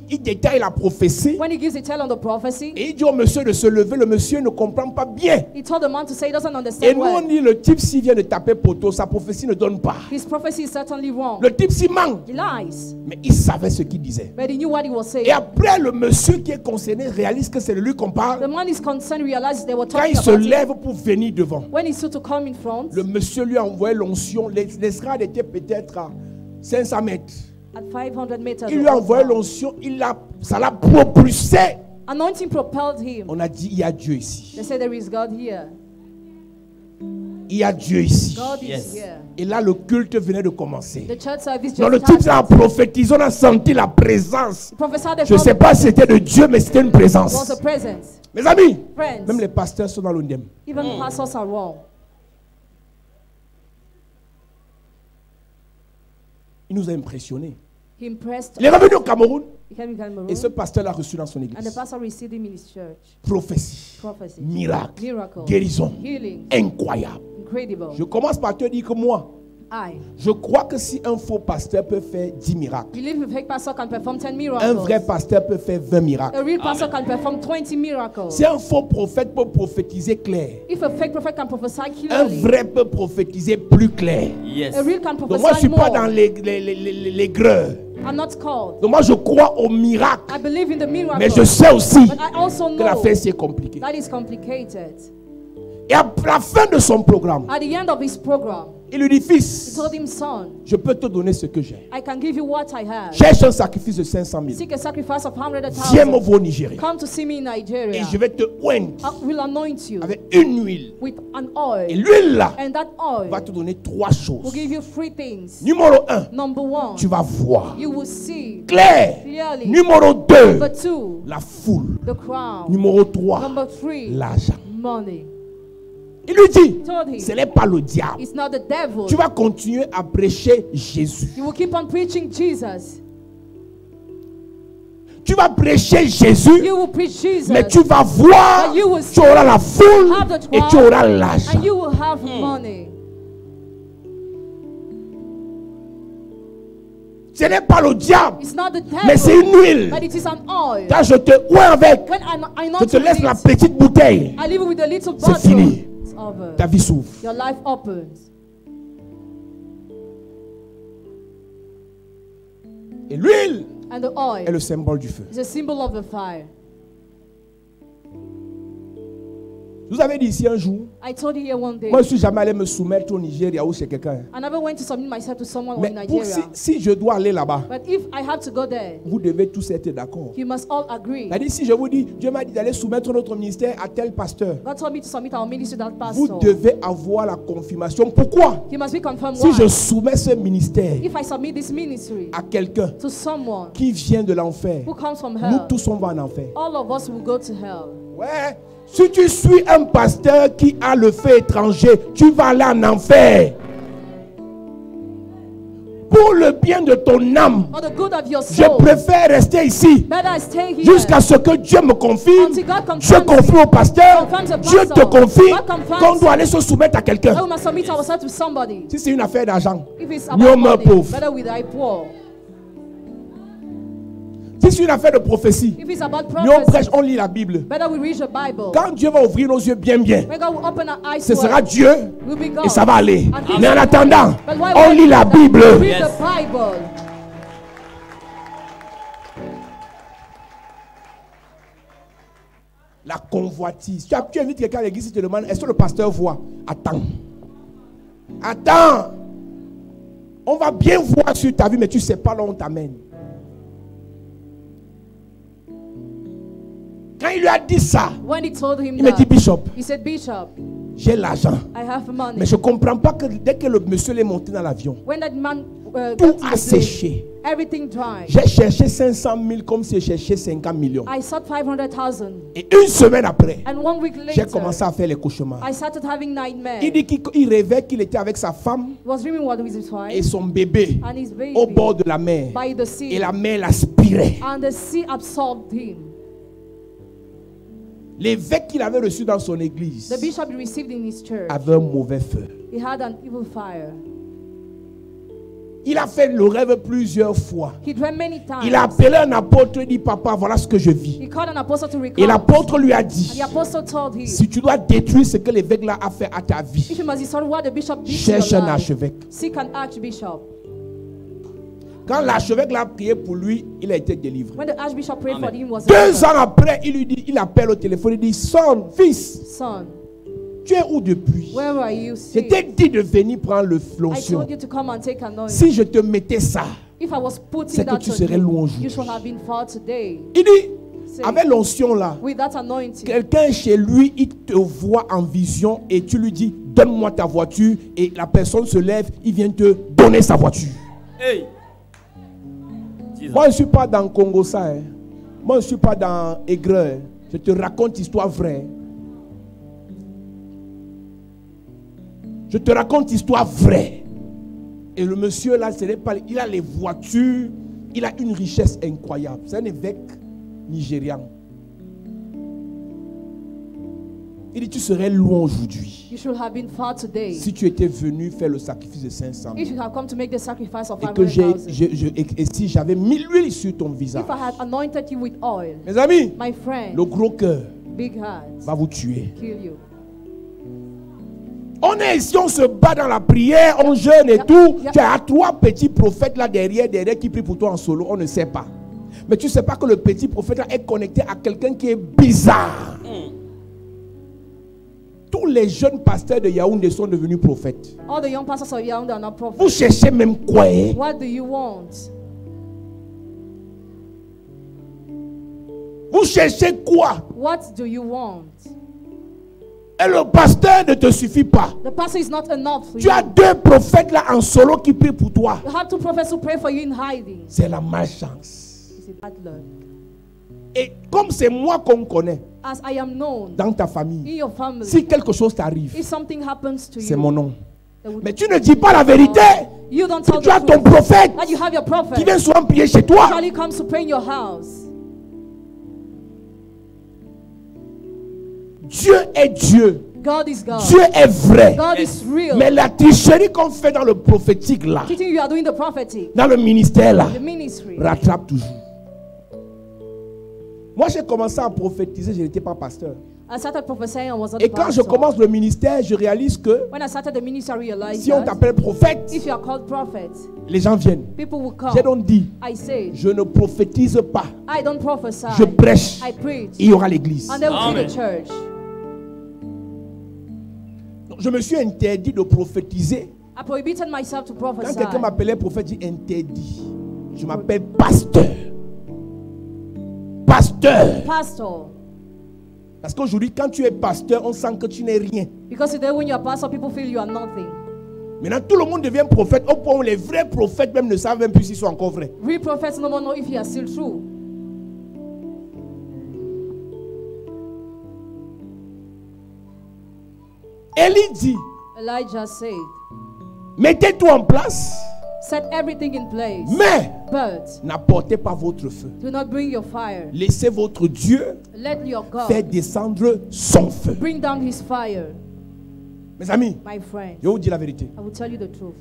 D: il détaille la prophétie,
C: When he gives a tell on the prophecy,
D: et il dit au monsieur de se lever, le monsieur ne comprend pas bien.
C: he told the man to say he doesn't
D: Et
C: understand
D: nous on
C: well.
D: dit, le type s'il vient de taper poteau, sa prophétie ne donne pas.
C: His prophecy is certainly wrong.
D: Le type s'il ment,
C: He lies,
D: mais il savait ce qu'il disait.
C: but he knew what he was saying.
D: Et après, le monsieur qui est concerné réalise que c'est de lui qu'on
C: The
D: parle.
C: man is concerned realized they were
D: Quand
C: talking
D: il se
C: about it.
D: lève pour venir devant,
C: When he stood to come in front,
D: le monsieur lui a envoyé l'onction. L'estrade était peut-être à 500 mètres.
C: at 500 meters,
D: Il lui a envoyé l'onction, ça l'a propulsé.
C: anointing propelled him.
D: On a dit, il y a Dieu ici.
C: They say there is God here.
D: Il y a Dieu ici.
C: God is
E: Yes.
C: here.
D: Et là, le culte venait de commencer.
C: The church service
D: Dans le
C: just
D: type a
C: started.
D: prophétisé, on a senti la présence.
C: He prophesied the
D: Je ne sais pas si c'était de Dieu, mais c'était une
C: was a
D: présence.
C: presence.
D: Mes amis,
C: Friends,
D: même les pasteurs sont dans l'ondem.
C: even pastors are wrong.
D: Il nous a impressionnés.
C: He impressed
D: Il est revenu au Cameroun
C: He came in Cameroon,
D: et ce pasteur l'a reçu dans son
C: and the
D: église.
C: pastor received him in his church.
D: Prophétie,
C: Prophecy,
D: miracle,
C: miracle,
D: guérison,
C: healing,
D: incroyable.
C: incredible.
D: Je commence par te dire que moi, Je crois que si un faux pasteur peut faire 10 miracles,
C: Believe a fake pastor can perform 10
D: un
C: miracles.
D: vrai pasteur peut faire 20 miracles.
C: A real pastor can perform 20 miracles.
D: Si un faux prophète peut prophétiser clair,
C: If a fake prophet can prophesy
D: un
C: clearly,
D: vrai peut prophétiser plus clair.
E: Yes.
C: a real can
D: Donc moi je ne suis
C: prophesy
D: pas dans
C: more.
D: les greux.
C: I'm not called.
D: Donc moi je crois au miracle.
C: I believe in the miracle.
D: Mais je sais aussi
C: But I also
D: que
C: know
D: l'affaire c'est compliquée.
C: that is complicated.
D: Et à la fin de son programme,
C: At the end of his program,
D: il lui dit,
C: he
D: fils,
C: told him, son,
D: je peux te donner ce que j'ai.
C: I can give you what I have.
D: Cherche un sacrifice de 500 000.
C: Seek a sacrifice of
D: Viens me
C: 100,000.
D: voir au Nigeria.
C: Come to see me in
D: Et
C: Nigeria.
D: je vais te oindre
C: I will anoint you
D: avec une huile.
C: with an
D: Et
C: oil.
D: l'huile là
C: And that
D: va
C: oil
D: te donner 3
C: will
D: choses.
C: give you 3 things.
D: Numéro 1,
C: Number 1,
D: tu vas voir.
C: you will see
D: Clair.
C: clearly.
D: Numéro 2,
C: Number 2,
D: la foule.
C: the crown.
D: Numéro 3,
C: Number 3,
D: l'argent.
C: money.
D: Il lui dit,
C: Told him,
D: ce n'est pas le diable.
C: it's not the devil.
D: Tu vas continuer à prêcher Jésus.
C: You will keep on preaching Jesus.
D: Tu vas prêcher Jésus,
C: You will preach Jesus.
D: mais tu vas voir,
C: But you will
D: tu auras la foule
C: have the
D: et tu
C: crowd,
D: auras l'argent.
C: and you will have money.
D: Ce n'est pas le diable,
C: It's not the
D: mais c'est
C: devil,
D: une huile.
C: but it is an oil.
D: Quand je te oins avec,
C: When I
D: je
C: not
D: te laisse la
C: it,
D: petite bouteille.
C: I leave it with a little
D: C'est
C: bottle.
D: fini.
C: It's over.
D: Ta vie s'ouvre.
C: Your life opens.
D: Et l'huile
C: And the oil
D: est le symbole du feu.
C: is a symbol of the fire.
D: Je vous avais dit ici un jour,
C: I told you here one day,
D: moi je ne suis jamais allé me soumettre au Nigeria ou chez quelqu'un.
C: I never went to submit myself to someone
D: Mais
C: in
D: pour,
C: Nigeria.
D: si je dois aller là-bas,
C: But if I have to go there,
D: vous devez tous être d'accord.
C: you must all agree.
D: C'est-à-dire, si je vous dis, Dieu m'a dit d'aller soumettre notre ministère à tel pasteur,
C: God told me to submit our ministry to that
D: vous
C: pastor.
D: devez avoir la confirmation. Pourquoi?
C: He must be confirmed.
D: Si
C: Why?
D: je soumets ce ministère
C: If I submit this ministry
D: à quelqu'un
C: to someone
D: qui vient de l'enfer,
C: who comes from
D: nous
C: hell,
D: tous on va en enfer.
C: all of us will go to hell.
D: Ouais. Si tu suis un pasteur qui a le feu étranger, tu vas aller en enfer. Pour le bien de ton âme,
C: For the good of your
D: je
C: soul,
D: préfère rester ici
C: better I stay here
D: jusqu'à ce que Dieu me confirme.
C: until God
D: Dieu
C: confirms
D: confie au pasteur.
C: confirms the
D: Dieu te
C: pastor.
D: confie
C: God confirms
D: qu'on doit aller se soumettre à
C: that
D: quelqu'un.
C: we must submit ourselves to somebody.
D: Si c'est une affaire d'argent,
C: If it's
D: mieux
C: about
D: meurt
C: money,
D: pauvre.
C: better we die poor.
D: Si c'est une affaire de prophétie,
C: If it's about
D: mieux on prêche,
C: prophecy,
D: on lit la Bible.
C: better we read the Bible.
D: Quand Dieu va ouvrir nos yeux bien,
C: When God will open our eyes
D: ce
C: to
D: sera
C: us,
D: Dieu
C: we'll be God.
D: et ça va aller.
C: And he
D: Mais en
C: will
D: attendant,
C: go. But while
D: on
C: we're
D: lit la
C: doing that,
D: Bible.
C: Read
E: Yes.
C: the Bible.
D: La convoitise. Tu invites quelqu'un à l'église, tu te demandes, est-ce que le pasteur voit? Attends. Attends. On va bien voir sur ta vie, mais tu ne sais pas là où on t'amène. Quand il lui a dit ça,
C: When he told him
D: il me dit,
C: that,
D: Bishop,
C: he said, Bishop,
D: j'ai l'argent.
C: I have money.
D: Mais je ne comprends pas que dès que le monsieur est monté dans l'avion,
C: When that man got
D: tout
C: to the
D: a
C: place,
D: séché.
C: everything dried.
D: J'ai cherché 500 000 comme si j'ai cherché 50 millions.
C: I sought 500,000.
D: Et une semaine après,
C: And 1 week
D: j'ai
C: later,
D: commencé à faire les cauchemars.
C: I started having nightmares.
D: Il dit qu'il rêvait qu'il était avec sa femme
C: He was dreaming what with his
D: et
C: wife
D: son bébé
C: and his baby
D: au bord de la mer.
C: by the sea.
D: Et la mer l'aspirait.
C: And the sea absorbed him.
D: L'évêque qu'il avait reçu dans son église
C: The bishop he received in his church,
D: avait un mauvais feu.
C: he had an evil fire.
D: Il a fait le rêve plusieurs fois.
C: He dreamt many times.
D: Il a appelé un apôtre et dit, papa, voilà ce que je vis.
C: He called an apostle to
D: Et
C: recount.
D: l'apôtre lui a
C: And
D: dit,
C: the apostle told him,
D: si tu dois détruire ce que l'évêque là a fait à ta
C: if
D: vie,
C: you must destroy what the bishop did to
D: cherche
C: your
D: un
C: life,
D: archevêque.
C: seek an archbishop.
D: Quand l'archevêque l'a prié pour lui, il a été délivré.
C: When the archbishop prayed for him, he was
D: 2
C: delivered.
D: ans après, il appelle au téléphone, il dit, son fils,
C: Son,
D: tu es où depuis?
C: where were you?
D: Je
C: See,
D: t'ai dit de venir prendre
C: I
D: l'onction.
C: told you to come and take anointing.
D: Si je te mettais ça,
C: If I was
D: c'est
C: putting
D: que
C: that
D: tu
C: on
D: serais
C: you,
D: loué
C: you should have been fought today.
D: il dit,
C: See,
D: avec l'onction là,
C: with that anointing,
D: quelqu'un chez lui, il te voit en vision et tu lui dis, donne-moi ta voiture, et la personne se lève, il vient te donner sa voiture.
E: Hey. Jesus.
D: Moi, je ne suis pas dans Congo ça. Hein. Moi, je ne suis pas dans Aigreur. Je te raconte histoire vraie. Je te raconte histoire vraie. Et le monsieur là, ce n'est pas, il a les voitures, il a une richesse incroyable. C'est un évêque nigérian. Il dit, tu serais loin aujourd'hui
C: You should have been far today.
D: si tu étais venu faire le sacrifice de 500
C: If
D: 000.
C: you have come to make the sacrifice of
D: Et, que
C: 500,000.
D: et si j'avais mis l'huile sur ton visage.
C: If I had anointed you with oil,
D: Mes amis,
C: my friend,
D: le gros cœur
C: big heart,
D: va vous tuer.
C: kill you.
D: On est ici, on se bat dans la prière, on jeûne et tout. Tu as 3 petits prophètes là derrière qui prient pour toi en solo. On ne sait pas. Mais tu ne sais pas que le petit prophète là est connecté à quelqu'un qui est bizarre. Tous les jeunes pasteurs de Yaoundé sont devenus prophètes.
C: All the young pastors of Yaoundé are not
D: Vous
C: prophets.
D: cherchez même quoi, hein?
C: What do you want?
D: Vous cherchez quoi?
C: What do you want?
D: Et le pasteur ne te suffit pas.
C: The pastor is not enough for
D: Tu
C: you.
D: as 2 prophètes là en solo qui prient pour toi.
C: You have 2 prophets who pray for you in hiding.
D: C'est la malchance.
C: It's a bad luck.
D: Et comme c'est moi qu'on connaît
C: As I am known
D: dans ta
C: in
D: famille,
C: your family,
D: si quelque chose t'arrive,
C: if something happens to
D: c'est
C: you,
D: mon nom.
C: they will-
D: Mais tu ne dis pas la vérité.
C: You don't tell
D: Tu as
C: the
D: ton
C: truth.
D: prophète
C: That you have your
D: qui
C: prophet.
D: vient souvent prier chez toi.
C: Usually comes to pray in your house.
D: Dieu est Dieu.
C: God is God.
D: Dieu est vrai.
C: God is real.
D: Mais la tricherie qu'on fait dans le prophétique là,
C: Teaching you are doing the prophetic,
D: dans le ministère là,
C: the ministry.
D: rattrape toujours. Moi j'ai commencé à prophétiser, je n'étais pas pasteur.
C: I started prophesying and was not
D: Et quand je
C: pastor.
D: commence le ministère, je réalise que
C: When I started the ministry, I realized
D: si on
C: that
D: t'appelle prophète,
C: if you are called prophet,
D: les gens viennent.
C: people will come.
D: J'ai donc dit,
C: I say,
D: je ne prophétise pas,
C: I don't prophesy.
D: je prêche.
C: I preach.
D: Il y aura l'église.
C: And they will
E: Amen.
C: see the church.
D: Donc, je me suis interdit de prophétiser.
C: I prohibited myself to
D: Quand
C: prophesy.
D: quelqu'un m'appelait prophète, j'ai interdit. Je m'appelle pasteur. Pasteur.
C: Pastor.
D: Parce qu'aujourd'hui, quand tu es pasteur, on sent que tu n'es rien.
C: Because today when you are pastor, people feel you are nothing.
D: Maintenant, tout le monde devient prophète au point où les vrais prophètes même ne savent même plus s'ils sont encore vrais.
C: Real prophets no more know if you are still true.
D: Élie dit,
C: Elijah said,
D: mettez tout en place,
C: set everything in place,
D: mais
C: but
D: n'apportez pas votre feu.
C: do not bring your fire.
D: Laissez votre Dieu
C: Let your God
D: faire descendre son feu.
C: bring down his fire.
D: Mes amis,
C: My friend,
D: je vous dis la vérité.
C: I will tell you the truth.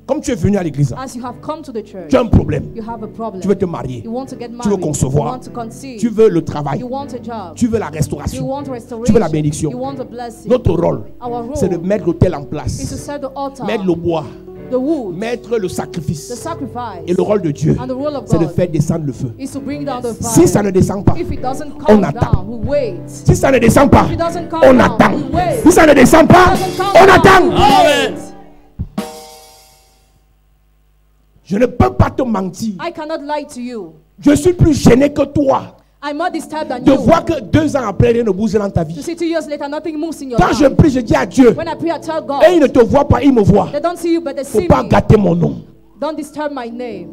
D: Comme tu es venu à l'église,
C: As you have come to the church,
D: tu as un problème.
C: you have a problem.
D: Tu veux te marier.
C: You want to get
D: Tu veux
C: married. You
D: concevoir.
C: want to conceive.
D: Tu veux le travail.
C: You want a job.
D: Tu veux la
C: You
D: restauration.
C: want restoration.
D: Tu veux la bénédiction.
C: You want a blessing.
D: Notre rôle,
C: Our role
D: c'est de mettre l'autel en
C: is to
D: place.
C: set the altar,
D: Mettre le bois.
C: the wood,
D: Mettre le
C: the
D: sacrifice.
C: sacrifice,
D: Et le rôle de Dieu,
C: and the role of
D: c'est de
C: God
D: faire descendre le feu.
C: is to bring down the fire.
D: Si ça ne descend pas,
C: If it doesn't
D: on
C: come
D: attend.
C: down, we wait.
D: Si ça ne descend pas,
C: If it doesn't come
D: on
C: down,
D: attend.
C: we wait.
D: Si ça ne descend pas,
C: If it doesn't come
D: on
C: down,
D: attend.
C: we wait.
E: Amen.
D: Je ne peux pas te mentir.
C: I cannot lie to you.
D: Je suis plus gêné que toi
C: I'm more disturbed than
D: de
C: you.
D: voir que 2 ans après, rien ne bouge dans ta
C: To
D: vie.
C: see 2 years later, nothing moves in your
D: Quand je
C: life.
D: prie, je dis à Dieu,
C: When I pray, I tell God,
D: et il ne te voit pas, il me voit.
C: they don't see you, but they
D: Faut
C: see
D: pas
C: me.
D: gâter mon nom.
C: Don't disturb my name.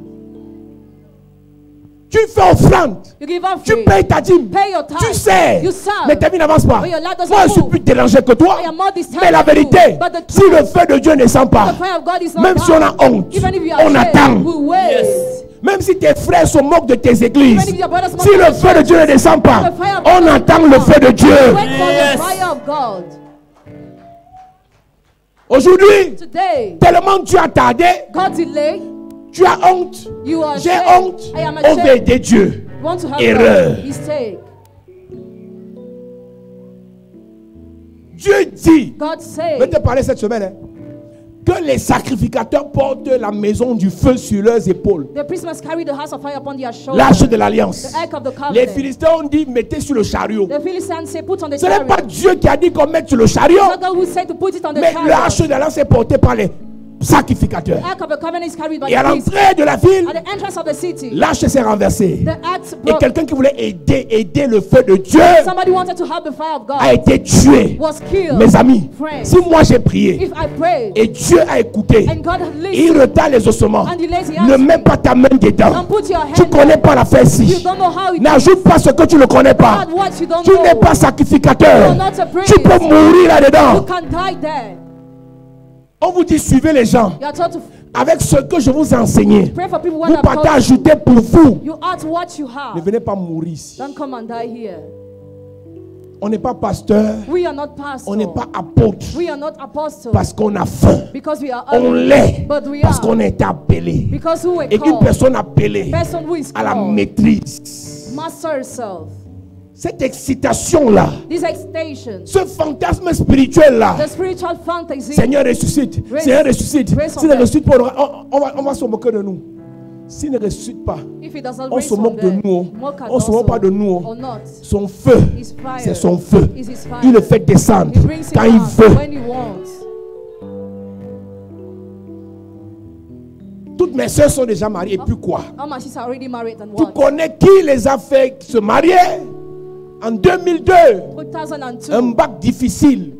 D: Tu fais offrande.
C: You give
D: Tu
C: offering.
D: payes ta dîme.
C: Pay your tithe.
D: Tu sais.
C: You serve.
D: Mais ta vie n'avance pas.
C: But your life doesn't
D: Moi, je suis
C: move.
D: plus dérangé que toi.
C: I am more disturbed
D: Mais la
C: than you.
D: vérité,
C: But the
D: si
C: truth,
D: le feu de Dieu ne descend
C: the
D: pas,
C: fire of God is not
D: même si on
C: down.
D: a honte,
C: Even if you are
D: on
C: ashamed,
D: attend.
C: we wait.
E: Yes.
D: Même si tes frères se moquent de tes églises,
C: Even if your brothers
D: si
C: mock
D: le
C: your
D: feu de Dieu ne descend pas,
C: the fire of
D: on
C: God
D: attend
C: doesn't
D: le
C: come.
D: feu de Dieu.
C: Wait for
E: Yes.
C: the fire of God.
D: Aujourd'hui,
C: Today,
D: tellement tu as tardé,
C: God delayed.
D: tu as honte.
C: You are
D: J'ai
C: ashamed.
D: honte.
C: I am
D: On veut
C: ashamed.
D: aider Dieu.
C: You want to help
D: Erreur.
C: God. Mistake.
D: Dieu dit,
C: God
D: je
C: said
D: vais te parler cette semaine, hein, que les sacrificateurs portent la maison du feu sur leurs épaules.
C: the priest must carry the house of fire upon their shoulders.
D: L'arche de l'alliance.
C: The ark of the
D: Les
C: covenant.
D: Philistins ont dit, mettez sur le chariot.
C: The Philistines say, put on the
D: Ce n'est pas
C: chariot.
D: Dieu qui a dit qu'on mette sur le chariot,
C: Not God who said to put it on the
D: mais l'arche
C: chariot.
D: de l'alliance est portée par les sacrificateurs.
C: The ark of the covenant is carried by
D: Et à
C: the priest.
D: l'entrée de la ville,
C: At the entrance of the city,
D: l'arche s'est renversée.
C: the axe
D: Et
C: broke.
D: quelqu'un qui voulait aider le feu de Dieu
C: Somebody wanted to have the fire of
D: a
C: God.
D: été tué.
C: Was killed.
D: Mes amis,
C: Friends.
D: si moi j'ai prié
C: If I prayed
D: et Dieu a écouté,
C: and God
D: il
C: listened
D: retarde les ossements.
C: and delays the
D: Ne
C: answer,
D: mets pas ta main dedans.
C: don't put your
D: Tu
C: hand
D: connais
C: there.
D: pas l'affaire
C: You
D: ci.
C: don't know how it
D: N'ajoute pas ce que tu ne connais pas.
C: God what you don't
D: Tu n'es
C: know.
D: pas sacrificateur.
C: You're not a priest.
D: Tu peux mourir
C: You
D: là-dedans.
C: can die there.
D: On vous dit suivez les gens.
C: You are told to
D: Avec ce que je vous ai enseigné.
C: pray for people
D: Vous
C: when I've
D: partez
C: told you.
D: ajouter pour vous.
C: You add what you
D: Ne
C: have.
D: venez pas mourir ici.
C: Don't come and die here.
D: On n'est pas pasteur.
C: We are not pastors.
D: On n'est pas apôtre.
C: We are not apostles.
D: Parce qu'on a faim.
C: Because we are
D: On
C: hungry.
D: l'est.
C: But we
D: Parce
C: are.
D: qu'on est appelé.
C: Because who were
D: Et une
C: called.
D: personne appelée
C: Person who is
D: à la
C: called.
D: maîtrise.
C: Master herself.
D: Cette excitation-là,
C: This excitation.
D: ce fantasme spirituel-là,
C: The spiritual fantasy.
D: Seigneur ressuscite,
C: Raise-
D: Seigneur ressuscite.
C: raise
D: S'il ne
C: son
D: ressuscite pas, on va se moquer de nous. S'il ne ressuscite pas,
C: If he does not
D: on
C: raise
D: se
C: from
D: moque de
C: dead,
D: nous.
C: mock at
D: On se
C: us
D: moque pas de nous.
C: or not.
D: Son feu,
C: His fire
D: c'est son feu.
C: is his fire.
D: Il le fait descendre
C: He brings
D: quand
C: it
D: il
C: down
D: veut.
C: when he wants.
D: Toutes mes soeurs sont déjà mariées. Et puis quoi?
C: All my sisters are already married and
D: Tu
C: what?
D: connais qui les a fait se marier? En 2002,
C: 2002.
D: un bac difficile.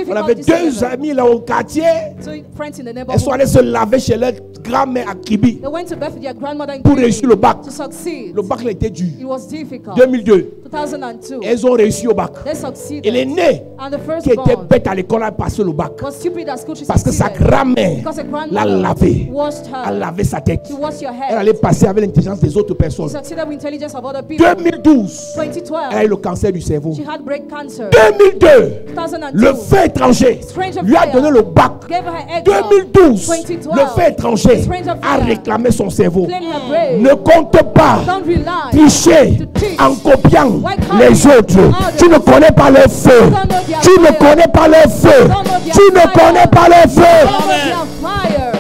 D: On avait deux amis là au quartier.
C: Two friends in the
D: Elles sont
C: neighborhood.
D: allées se laver chez leur grand-mère à Kribi.
C: They went to bed with their grandmother in
D: Pour
C: Kribi
D: réussir le bac.
C: to succeed.
D: Le bac là était dur.
C: It was difficult.
D: 2002,
C: 2002.
D: elles ont réussi au bac.
C: They succeeded.
D: Et l'aînée,
C: And the
D: qui était
C: firstborn
D: bête à l'école, a passé le bac.
C: was stupid at school. She
D: Parce que sa
C: succeeded.
D: grand-mère
C: Because her
D: l'a
C: grandmother
D: lavé.
C: washed
D: A
C: her.
D: lavé sa tête.
C: She washed your
D: Elle
C: head.
D: allait passer avec l'intelligence des autres
C: She
D: personnes.
C: succeeded with intelligence of other people.
D: 2012,
C: 2012.
D: elle a eu le cancer du cerveau.
C: She had breast cancer.
D: 2002,
C: 2002.
D: le feu étranger
C: Stranger
D: lui a
C: fire
D: donné le bac.
C: gave her egg.
D: 2012,
C: 2012.
D: le feu étranger
C: Stranger
D: a
C: fire
D: réclamé son cerveau.
C: claimed her brain.
D: Ne compte pas
C: Don't rely.
D: tricher
C: To teach.
D: en copiant
C: Why can't
D: les
C: you?
D: autres.
C: Others.
D: Tu ne connais pas leur feu.
C: Don't know their
D: Tu ne
C: fire.
D: connais pas leur feu.
C: Don't know their
D: Tu ne
C: fire.
D: connais pas leur feu.
C: Don't know their fire.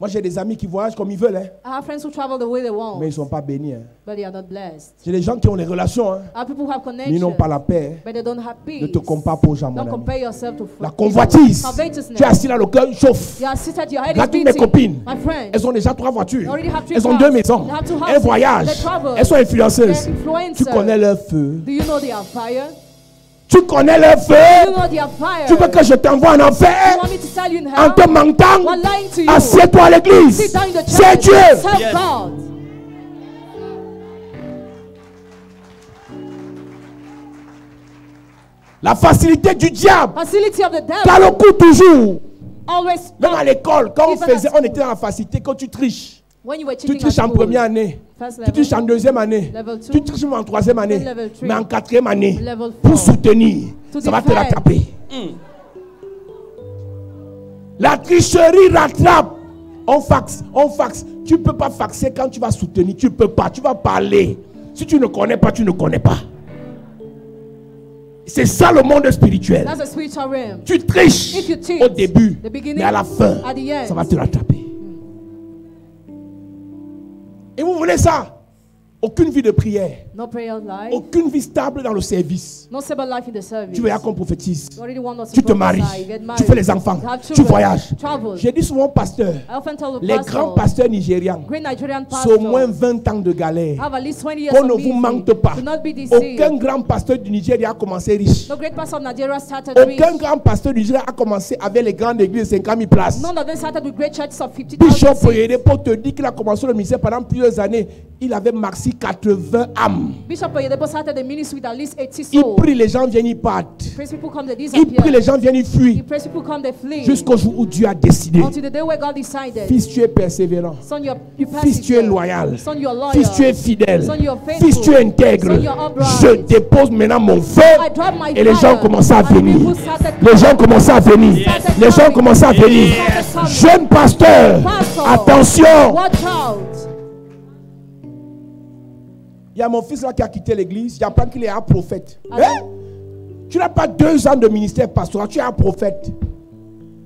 D: Moi, j'ai des amis qui voyagent comme ils veulent, hein,
C: I have friends who travel the way they want,
D: mais ils ne sont pas bénis. Hein.
C: but they are not blessed.
D: J'ai des gens qui ont les relations, hein,
C: I have people who have
D: mais ils n'ont
C: connection,
D: pas la paix.
C: but they don't have
D: Ne
C: peace.
D: te compare pas aux gens, mon
C: Don't
D: ami.
C: compare yourself to
D: La
C: people.
D: convoitise.
C: Covetousness.
D: Tu es assis là, le cœur chauffe.
C: You are seated, your head
D: Là,
C: is
D: toutes mes copines,
C: beating. My friends,
D: elles ont déjà 3 voitures.
C: they already have 3
D: Elles ont
C: cars.
D: 2 maisons.
C: They have 2
D: Elles
C: houses.
D: voyagent.
C: They travel.
D: Elles sont influenceuses.
C: They're
D: Tu connais
C: influencers.
D: leur feu.
C: Do you know their fire?
D: Tu connais leur
C: Do you
D: feu.
C: know their fire?
D: Tu veux que je t'envoie en
C: You
D: enfer
C: want me to tell you in
D: en
C: hell?
D: te mentant?
C: While lying to you.
D: Assieds-toi à l'église.
C: Sit down in the
D: C'est
C: church.
D: Dieu.
C: Serve
E: Yes.
C: God.
D: La facilité du diable.
C: Facility of the
D: T'as
C: devil.
D: le coup toujours.
C: Always
D: Même à l'école, quand
C: Even at
D: on était dans la facilité, quand tu triches.
C: when you were
D: Tu
C: cheating
D: triches
C: at
D: en
C: school.
D: première année.
C: First
D: Tu
C: level,
D: triches en deuxième année.
C: Level two.
D: Tu triches même en troisième année.
C: Then level three.
D: Mais en quatrième année,
C: Level
D: pour
C: four.
D: soutenir,
C: To
D: ça va te
C: defend.
D: rattraper. La tricherie rattrape. On faxe. Tu ne peux pas faxer quand tu vas soutenir. Tu ne peux pas. Tu vas parler. Si tu ne connais pas, tu ne connais pas. C'est ça le monde spirituel.
C: That's a spiritual realm.
D: Tu triches
C: If you cheat,
D: au début,
C: the beginning,
D: mais à la fin,
C: at the end.
D: ça va te rattraper. Et vous voulez ça? Aucune vie de prière.
C: No prayer life.
D: Aucune vie stable dans le service.
C: No stable life in the service.
D: Tu veux qu'on prophétise.
C: You already want us to
D: Tu te maries.
C: prophesy, you get
D: Tu
C: married,
D: fais les enfants.
C: you have
D: Tu
C: children,
D: voyages.
C: travel.
D: J'ai dit souvent, pasteur,
C: I often tell the
D: les
C: pastor,
D: grands pasteurs nigérians,
C: great Nigerian
D: c'est au
C: pastor,
D: moins 20 ans de galère.
C: have at least 20 years
D: Qu'on
C: of
D: ne vous
C: meeting.
D: mente pas.
C: Do not be deceived.
D: Aucun grand pasteur du Nigeria a commencé riche.
C: No great pastor of Nigeria started rich.
D: Aucun grand pasteur du Nigeria a commencé avec les grandes églises de 50 000 places.
C: None of them started with great churches of 50,000
D: Bishop
C: seats.
D: Oyedepo te dit qu'il a commencé le ministère pendant plusieurs années. Il avait maxi 80 âmes.
C: Bishop Oyedepo started the ministry with at least 80
D: Il
C: souls.
D: prie, les gens viennent, ils partent.
C: Praise people come, they
D: Il prie, les
C: disappear.
D: gens viennent, ils
C: He
D: fuient.
C: praise people come, they flee.
D: Jusqu'au jour où Dieu a décidé.
C: Until the day where God decided.
D: Fils, tu es persévérant.
C: Son, you
D: Fils, tu es
C: persevere.
D: loyal.
C: Son, you're loyal.
D: Fils, tu es fidèle.
C: Son, you're faithful.
D: Fils, tu es intègre.
C: Son, you're upright.
D: Je dépose maintenant mon feu.
C: I drop my
D: Et les
C: fire.
D: gens commencent à
C: And
D: venir.
C: people started
D: Les gens commencent à venir.
C: Yes.
D: Les gens commencent à venir.
C: Yes.
D: Jeune pasteur,
C: Pastor.
D: attention.
C: Watch out.
D: Il y a mon fils là qui a quitté l'église. J'apprends qu'il est un prophète.
C: Alors?
D: Hein? Tu n'as pas 2 ans de ministère pastoral, tu es un prophète.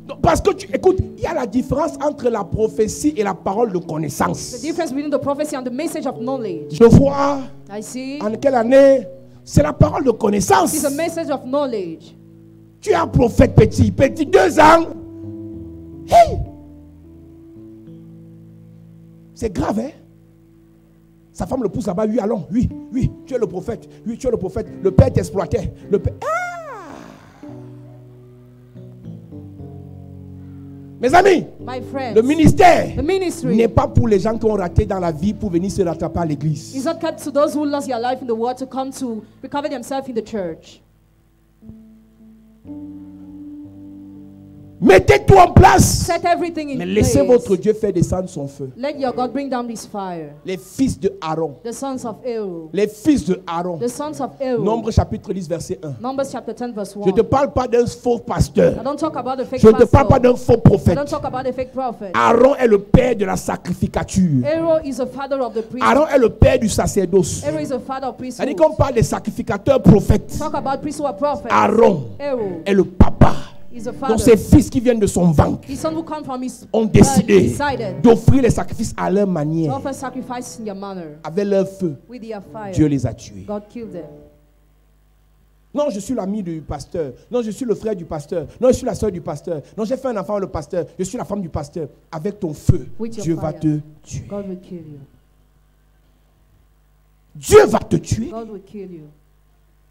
D: Donc, parce que, écoute, il y a la différence entre la prophétie et la parole de
C: The
D: connaissance.
C: difference between the prophecy and the message of knowledge.
D: Je vois
C: I see.
D: en quelle année, c'est la parole de connaissance.
C: It's a message of knowledge.
D: Tu es un prophète petit, 2 ans. Hey! C'est grave, hein? Sa femme le pousse là-bas, oui, allons, oui, tu es le prophète, oui, tu es le prophète. Le père t'exploitait. Le père. Ah! Mes amis,
C: My friends,
D: le ministère
C: the ministry
D: n'est pas pour les gens qui ont raté dans la vie pour venir se rattraper à l'église.
C: is not kept to those who lost their life in the world to come to recover themselves in the church.
D: Mettez tout en place.
C: Set everything in
D: Mais laissez
C: place.
D: votre Dieu faire descendre son feu.
C: Let your God bring down this fire.
D: Les fils de Aaron.
C: The sons of Aaron.
D: Les fils de Aaron.
C: The sons of Aaron.
D: Nombre chapitre 10 verset 1.
C: Numbers chapter 10 verse 1.
D: Je ne te parle pas d'un faux pasteur.
C: I don't talk about the fake
D: Je ne te
C: pastor.
D: parle pas d'un faux
C: I
D: prophète.
C: don't talk about the fake prophet.
D: Aaron est le père de la sacrificature.
C: Aaron is the father of the priest.
D: Aaron est le père du sacerdoce.
C: Aaron is the father of priesthood.
D: C'est-à-dire qu'on parle des sacrificateurs prophètes.
C: Talk about priests who are prophets.
D: Aaron
C: Aaron
D: est le papa.
C: is the
D: Donc
C: father.
D: ses fils qui viennent de son ventre
C: His son who come from his
D: ont
C: blood
D: décidé
C: decided
D: d'offrir les sacrifices à leur
C: to
D: manière.
C: offer sacrifice in their manner.
D: Avec leur feu,
C: With their fire.
D: Dieu les a tués.
C: God killed them.
D: Non, je suis l'ami du pasteur. Non, je suis le frère du pasteur. Non, je suis la soeur du pasteur. Non, j'ai fait un enfant avec le pasteur. Je suis la femme du pasteur. Avec ton feu,
C: With your
D: Dieu va
C: fire.
D: te tuer.
C: God will kill you.
D: Dieu va te tuer.
C: God will kill you.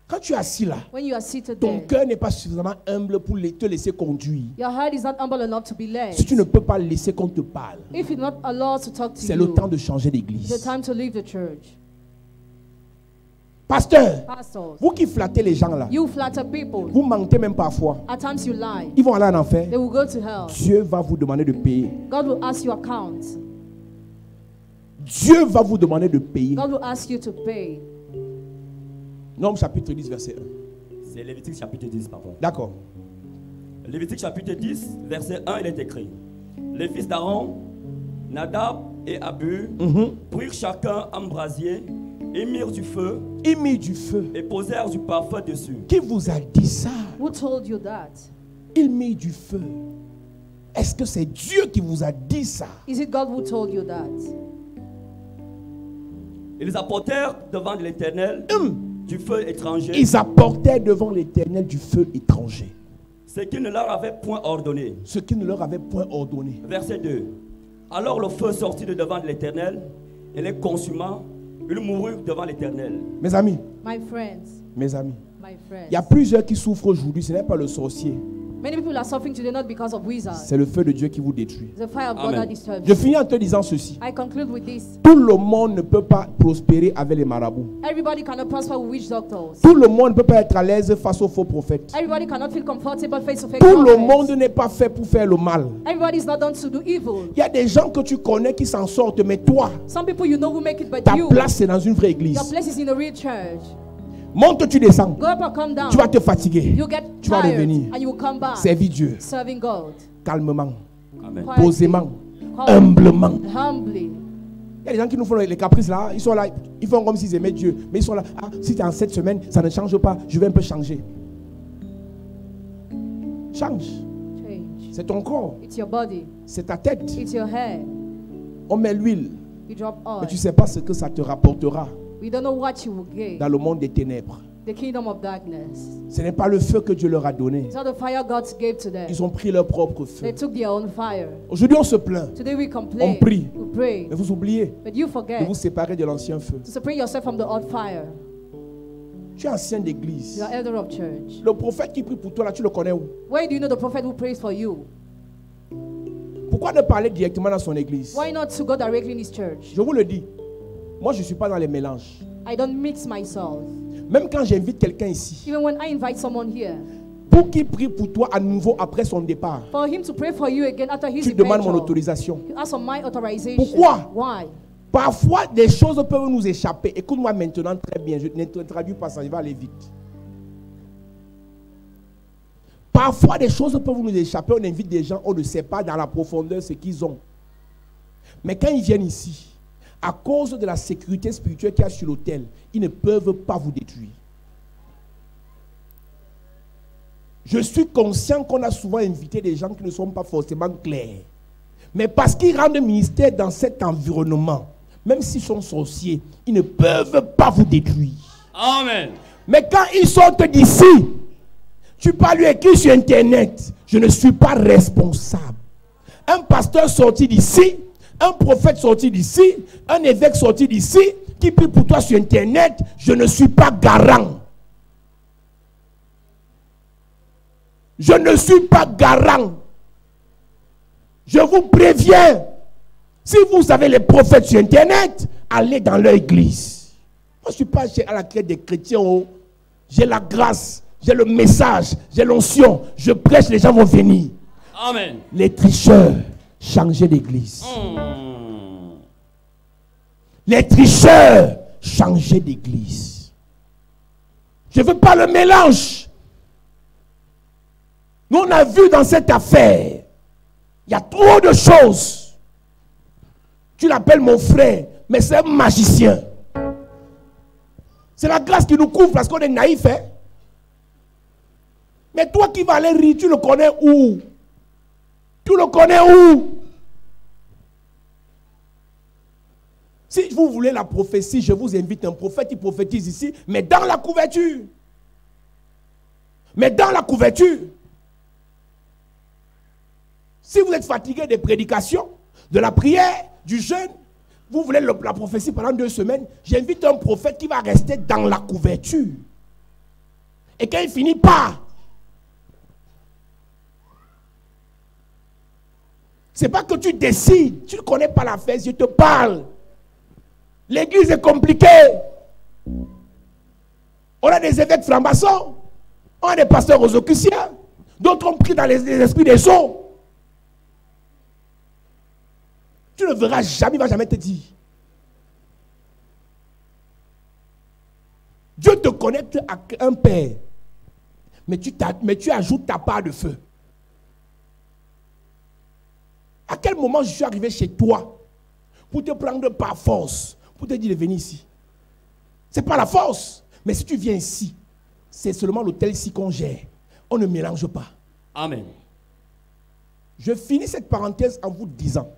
D: Quand tu es assis là,
C: When you are seated
D: ton
C: there,
D: cœur n'est pas suffisamment humble pour te laisser conduire.
C: your heart is not humble enough to be led.
D: Si tu ne peux pas laisser qu'on te parle,
C: If you're not allowed to talk to
D: c'est le
C: you,
D: temps de changer
C: it's the
D: d'église.
C: time to leave the church.
D: Pasteur,
C: Pastors,
D: vous qui flattez les gens là,
C: you flatter people.
D: vous mentez même parfois.
C: At times you lie.
D: Ils vont aller en enfer.
C: They will go to hell.
D: Dieu va vous demander de payer.
C: God will ask you account.
D: Dieu va vous demander de payer.
C: God will ask you to pay.
D: Nombre chapitre 10, verset 1.
E: C'est Lévitique chapitre 10, pardon.
D: D'accord.
E: Lévitique chapitre 10, verset 1, il est écrit. Les fils d'Aaron, Nadab et Abu, prirent chacun un brasier, et mirent du feu,
D: Il mit du feu.
E: et posèrent du parfum dessus.
D: Qui vous a dit ça?
C: Who told you that?
D: Il mit du feu. Est-ce que c'est Dieu qui vous a dit ça?
C: Is it God who told you that?
E: Ils apportèrent devant l'Éternel du feu étranger,
D: Ils apportaient devant l'Éternel du feu étranger,
E: ce qu'il ne leur avait point ordonné.
D: ce qui ne leur avait point ordonné.
E: Verset 2. Alors le feu sortit de devant l'Éternel et les consuma. Ils moururent devant l'Éternel.
D: Mes amis,
C: My friends,
D: mes amis,
C: my friends.
D: il y a plusieurs qui souffrent aujourd'hui. Ce n'est pas le sorcier,
C: Many people are suffering today not because of wizards.
D: c'est le feu de Dieu qui vous détruit.
C: The fire of God
E: Amen.
C: that disturbs
D: Je
C: you.
D: finis en te disant ceci.
C: I conclude with this.
D: Tout le monde ne peut pas prospérer avec les marabouts.
C: Everybody cannot prosper with witch doctors.
D: Tout le monde ne peut pas être à l'aise face aux faux prophètes.
C: Everybody cannot feel comfortable face to face.
D: Tout le monde n'est pas fait pour faire le mal.
C: Everybody is not done to do evil.
D: Il y a des gens que tu connais qui s'en sortent, mais toi,
C: Some people you know who make it, but
D: ta
C: you,
D: place c'est dans une vraie église.
C: your place is in a real church.
D: Monte, tu descends.
C: Go up or come down.
D: Tu vas te fatiguer.
C: You get
D: Tu vas
C: tired
D: revenir.
C: and you will come back.
D: Servir Dieu
C: Serving God.
D: calmement,
E: Amen.
C: Quietly,
D: posément,
C: quietly,
D: humblement.
C: humbly.
D: Il y a des gens qui nous font les caprices là. Ils sont là, ils font comme s'ils aimaient Dieu. Mais ils sont là. Ah, si tu es en cette semaine, ça ne change pas. Je vais un peu changer. Change.
C: Change.
D: C'est ton corps.
C: It's your body.
D: C'est ta tête.
C: It's your hair.
D: On met l'huile.
C: You drop oil.
D: Mais tu ne sais pas ce que ça te rapportera
C: We don't know what you will gain.
D: dans le monde des ténèbres.
C: The kingdom of darkness.
D: Ce n'est pas le feu que Dieu leur a donné.
C: It's not the fire God gave to them.
D: Ils ont pris leur propre feu.
C: They took their own fire.
D: Aujourd'hui, on se plaint.
C: Today we complain.
D: On prie.
C: We pray.
D: Mais vous oubliez
C: But you
D: de
C: forget
D: vous séparer de l'ancien feu.
C: to separate yourself from the old fire.
D: Tu es ancien d'église.
C: You are elder of church.
D: Le prophète qui prie pour toi, là, tu le connais où?
C: Why do you know the prophet who prays for you?
D: Pourquoi ne parler directement dans son église?
C: Why not to go directly in his church?
D: Je vous le dis. Moi, je ne suis pas dans les mélanges.
C: I don't mix myself.
D: Même quand j'invite quelqu'un ici,
C: Even when I invite someone here,
D: pour qu'il prie pour toi à nouveau après son départ,
C: for him to pray for you again after his
D: tu demandes mon
C: departure,
D: autorisation.
C: you ask for my authorization.
D: Pourquoi?
C: Why?
D: Parfois, des choses peuvent nous échapper. Écoute-moi maintenant très bien. Je ne te traduis pas ça, je vais aller vite. Parfois, des choses peuvent nous échapper. On invite des gens, on ne sait pas dans la profondeur ce qu'ils ont. Mais quand ils viennent ici, à cause de la sécurité spirituelle qu'il y a sur l'autel, ils ne peuvent pas vous détruire. Je suis conscient qu'on a souvent invité des gens qui ne sont pas forcément clairs. Mais parce qu'ils rendent ministère dans cet environnement, même s'ils sont sorciers, ils ne peuvent pas vous détruire.
E: Amen.
D: Mais quand ils sortent d'ici, tu peux lui écrire sur Internet, je ne suis pas responsable. Un pasteur sorti d'ici, un prophète sorti d'ici, un évêque sorti d'ici, qui prie pour toi sur Internet, je ne suis pas garant. Je ne suis pas garant. Je vous préviens. Si vous avez les prophètes sur Internet, allez dans leur église. Moi, je ne suis pas à la quête des chrétiens. Oh. J'ai la grâce, j'ai le message, j'ai l'onction. Je prêche, les gens vont venir.
E: Amen.
D: Les tricheurs, changez d'église. Les tricheurs, changez d'église. Je ne veux pas le mélange. Nous, on a vu dans cette affaire, il y a trop de choses. Tu l'appelles mon frère, mais c'est un magicien. C'est la grâce qui nous couvre parce qu'on est naïf. Hein? Mais toi qui vas aller rire, tu le connais où? Tu le connais où? Si vous voulez la prophétie, je vous invite, un prophète, il prophétise ici, mais dans la couverture. Mais dans la couverture. Si vous êtes fatigué des prédications, de la prière, du jeûne, vous voulez la prophétie pendant 2 semaines, j'invite un prophète qui va rester dans la couverture. Et quand il finit par, c'est pas que tu décides, tu ne connais pas l'affaire, je te parle. L'église est compliquée. On a des évêques francs-maçons, on a des pasteurs rosicruciens, d'autres ont pris dans les esprits des eaux. Tu ne verras jamais, il ne va jamais te dire. Dieu te connecte à un père, mais tu ajoutes ta part de feu. À quel moment je suis arrivé chez toi pour te prendre par force, pour te dire de venir ici? Ce n'est pas la force. Mais si tu viens ici, c'est seulement l'hôtel ici qu'on gère. On ne mélange pas.
E: Amen.
D: Je finis cette parenthèse en vous disant,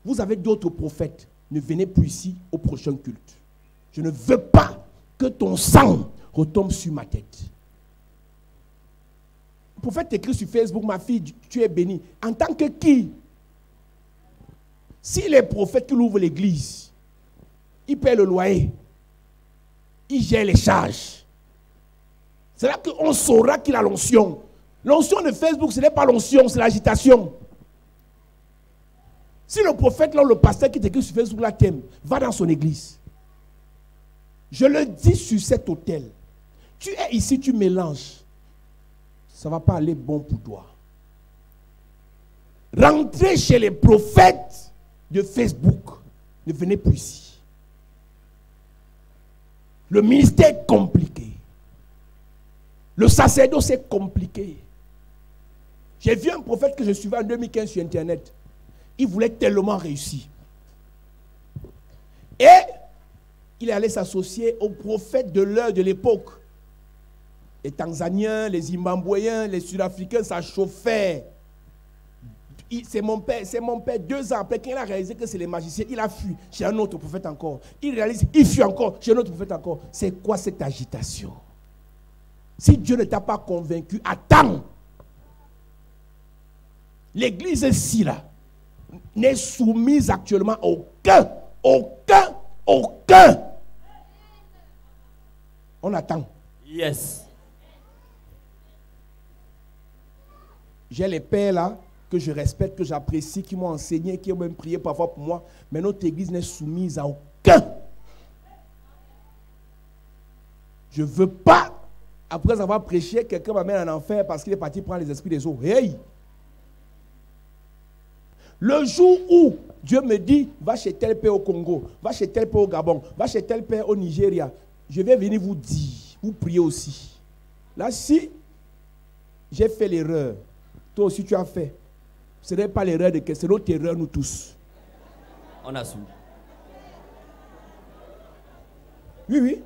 D: vous avez d'autres prophètes, ne venez plus ici au prochain culte. Je ne veux pas que ton sang retombe sur ma tête. Le prophète écrit sur Facebook, ma fille, tu es bénie. En tant que qui? Si les prophètes qui ouvrent l'église, ils paient le loyer, ils gèrent les charges, c'est là qu'on saura qu'il a l'onction. L'onction de Facebook, ce n'est pas l'onction, c'est l'agitation. Si le prophète, là, le pasteur qui t'écrit sur Facebook, là, t'aime, va dans son église. Je le dis sur cet autel. Tu es ici, tu mélanges. Ça ne va pas aller bon pour toi. Rentrez chez les prophètes de Facebook. Ne venez plus ici. Le ministère est compliqué. Le sacerdoce est compliqué. J'ai vu un prophète que je suivais en 2015 sur Internet. Il voulait tellement réussir. Et il allait s'associer aux prophètes de l'heure de l'époque. Les Tanzaniens, les Zimbabwéens, les Sud-Africains, ça chauffait. C'est mon père, 2 ans après, quand il a réalisé que c'est les magiciens, il a fui chez un autre prophète encore. Il réalise, il fuit encore chez un autre prophète encore. C'est quoi cette agitation? Si Dieu ne t'a pas convaincu, attends. L'église ici, là, n'est soumise actuellement à aucun. On attend.
E: Yes.
D: J'ai les pères là, que je respecte, que j'apprécie, qui m'ont enseigné, qui ont même prié parfois pour moi, mais notre église n'est soumise à aucun. Je ne veux pas, après avoir prêché, quelqu'un m'amène en enfer parce qu'il est parti prendre les esprits des eaux. Hey! Le jour où Dieu me dit, va chez tel père au Congo, va chez tel père au Gabon, va chez tel père au Nigeria, je vais venir vous dire, vous prier aussi. Là, si j'ai fait l'erreur, toi aussi tu as fait, ce n'est pas l'erreur de quelqu'un, c'est notre erreur nous tous.
E: On assume.
D: Oui.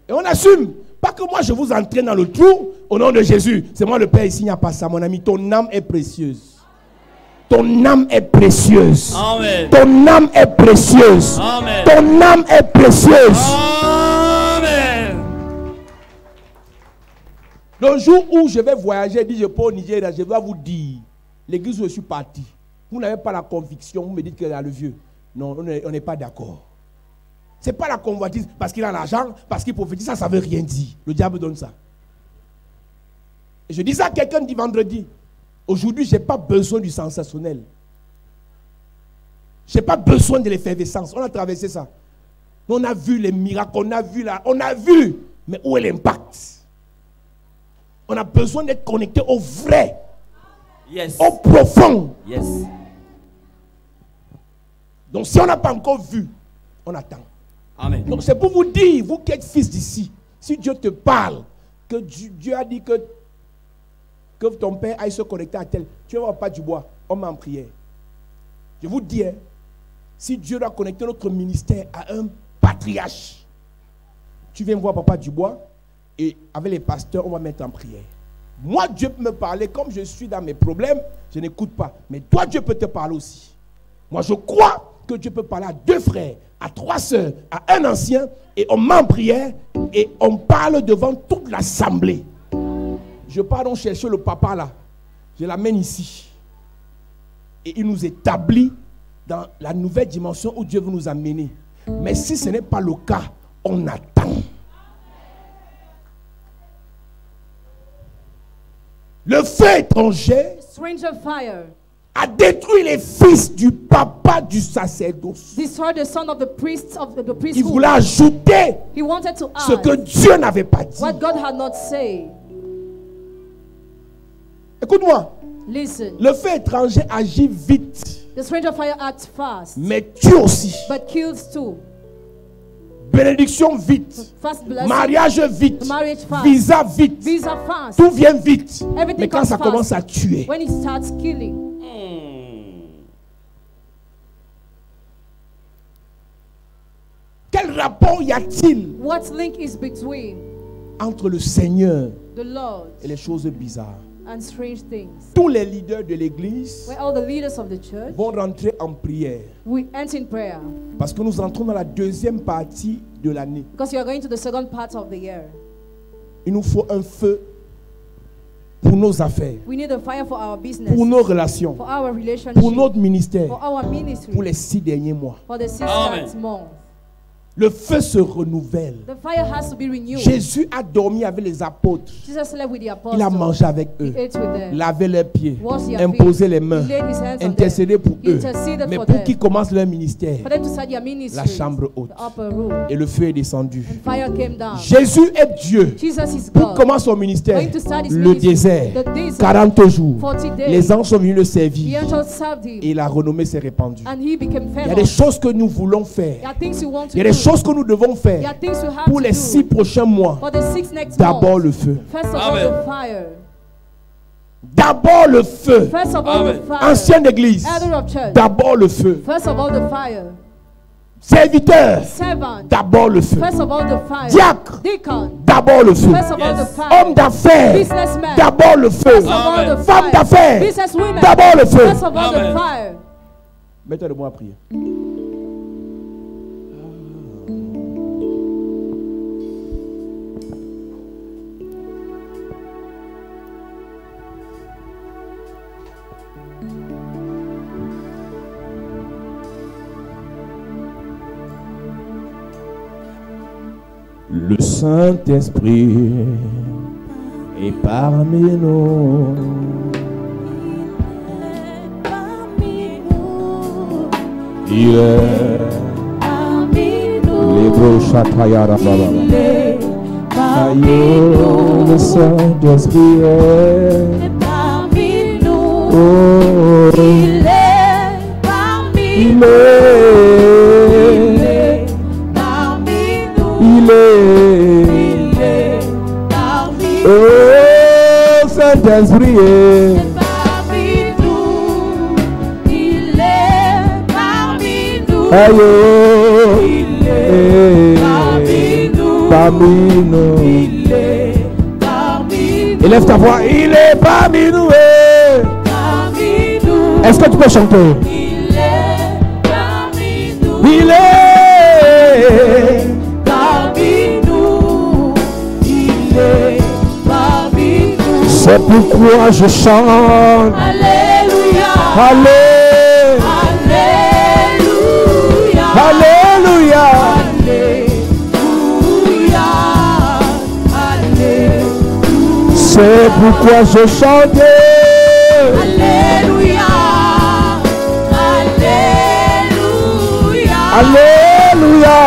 D: Et on assume. Pas que moi je vous entraîne dans le trou au nom de Jésus. C'est moi le Père ici, il n'y a pas ça, mon ami. Ton âme est précieuse. Ton âme est précieuse.
E: Amen.
D: Ton âme est précieuse.
E: Amen.
D: Ton âme est précieuse.
E: Amen.
D: Le jour où je vais voyager, je pars au Nigeria, je dois vous dire, l'église où je suis parti, vous n'avez pas la conviction, vous me dites qu'il y a le vieux. Non, on n'est pas d'accord. Ce n'est pas la convoitise parce qu'il a l'argent, parce qu'il prophétise, ça ne veut rien dire. Le diable donne ça. Et je dis ça à quelqu'un dit vendredi. Aujourd'hui, je n'ai pas besoin du sensationnel. Je n'ai pas besoin de l'effervescence. On a traversé ça. On a vu les miracles, on a vu. Mais où est l'impact? On a besoin d'être connecté au vrai.
E: Yes.
D: Au profond.
E: Yes.
D: Donc si on n'a pas encore vu, on attend.
E: Amen.
D: Donc c'est pour vous dire, vous qui êtes fils d'ici, si Dieu te parle, que Dieu a dit que ton père aille se connecter à tel, tu ne vas pas du bois, on met en prière. Je vous dis, hein, si Dieu doit connecter notre ministère à un patriarche, tu viens voir Papa Dubois et avec les pasteurs, on va mettre en prière. Moi, Dieu peut me parler comme je suis dans mes problèmes, je n'écoute pas. Mais toi, Dieu peut te parler aussi. Moi, je crois que Dieu peut parler à 2 frères, à 3 sœurs, à un ancien, et on met en prière et on parle devant toute l'assemblée. Je pars donc chercher le papa là, je l'amène ici. Et il nous établit dans la nouvelle dimension où Dieu veut nous amener. Mais si ce n'est pas le cas, on attend. Le feu étranger a détruit les fils du papa du sacerdoce. Il voulait ajouter ce que Dieu n'avait pas dit. Écoute-moi. Le feu étranger agit vite. Mais tue aussi. Bénédiction vite. Mariage vite. Visa vite. Tout vient vite. Mais quand ça commence à tuer. Quel rapport y a-t-il entre le Seigneur et les choses bizarres? Tous les leaders de l'église vont rentrer en prière. Parce que nous entrons dans la deuxième partie de l'année. Il nous faut un feu pour nos affaires, pour nos relations, pour notre ministère, pour les 6 derniers mois.
E: Amen.
D: Le feu se renouvelle. Jésus a dormi avec les apôtres. Il a mangé avec eux, lavé leurs pieds, imposé les mains, intercédé pour eux. Mais pour qu'ils commencent leur ministère, la chambre haute. Et le feu est descendu. Jésus est Dieu. Pour commencer son ministère, le désert, 40 jours. Les anges sont venus le servir. Et la renommée s'est répandue. Il y a des choses que nous voulons faire. Il y a des choses que nous devons faire pour les 6 prochains mois. D'abord le feu. D'abord le feu. Ancienne église. D'abord le feu. Serviteur. D'abord le feu. Diacre. D'abord le feu. Homme d'affaires. D'abord le feu. Femme d'affaires. D'abord le feu. Mettez le mot à prier.
A: Le Saint-Esprit est parmi nous. Il est parmi nous. Les brochatayara baba. Le Saint-Esprit est parmi nous. Oh, il est parmi nous. Il est parmi nous. Oh, Saint-Esprit est parmi nous. Il est parmi nous. Il est parmi nous. Il est parmi nous. Élève ta voix. Il est parmi nous. Est-ce que tu peux chanter? Il est parmi nous. Il est parmi nous. Il est parmi nous. C'est pourquoi je chante. Alléluia. Alléluia. Alléluia. Alléluia. C'est pourquoi je chante. Alléluia. Alléluia. Alléluia.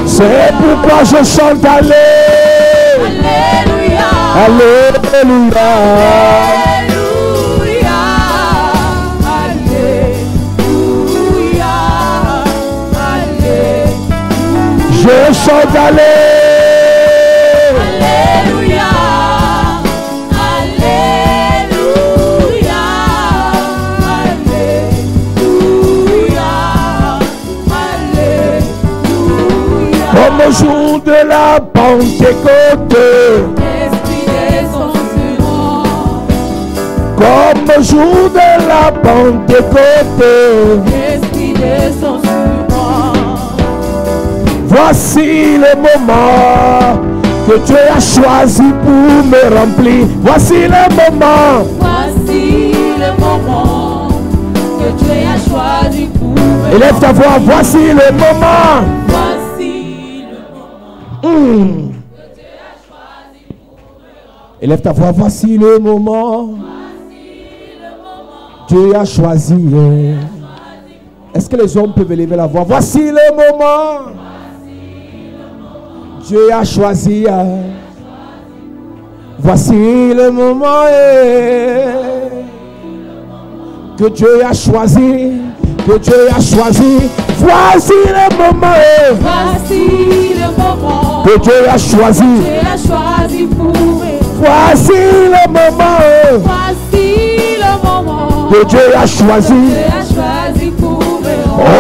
A: C'est pourquoi je chante Alléluia.
D: Alléluia. Je chante
B: Alléluia, Alléluia, Alléluia, Alléluia.
D: Comme au jour de la Pentecôte,
B: Esprit descend sur moi.
D: comme au jour de la Pentecôte,
B: Esprit descend sur moi.
D: voici le moment que Dieu a choisi pour me remplir. Voici le moment.
B: Voici le moment que Dieu a choisi pour me.
D: Élève ta voix. Voici le moment.
B: Voici le moment.
D: Élève ta voix. Voici le moment. Dieu a choisi. Est-ce que les hommes peuvent élever la voix? Voici le moment. Dieu a choisi. Voici le moment que Dieu a choisi. Que Dieu a choisi. Voici le moment
B: Voici le moment
D: que Dieu a choisi.
B: Dieu a choisi pour moi.
D: Voici le moment
B: Voici le moment
D: que Dieu a choisi.
B: Dieu a choisi pour moi.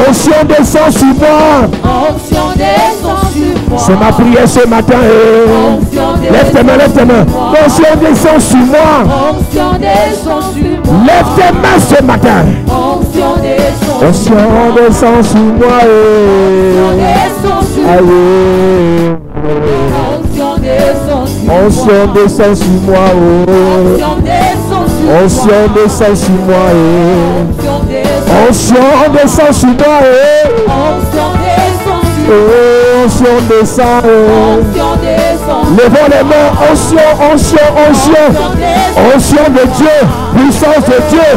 D: Onction descend sur moi.
B: Onction descend sur moi.
D: C'est ma prière ce matin.
B: Onction
D: Lève tes mains, lève tes mains. Onction descend sur moi.
B: Onction descend sur moi.
D: Lève tes mains ce matin.
B: Onction descend
D: Onction descend sur moi.
B: descend sur moi.
D: Aïe.
B: Onction descend sur moi.
D: Onction descend sur moi.
B: Onction descend sur moi.
D: Onction descend sur moi.
B: Onction descend.
D: Onction descend sur moi.
B: Onction descend sur moi.
D: Onction descend.
B: Onction descend.
D: Levons les mains. Onction, onction, onction. Onction de Dieu. Puissance de Dieu.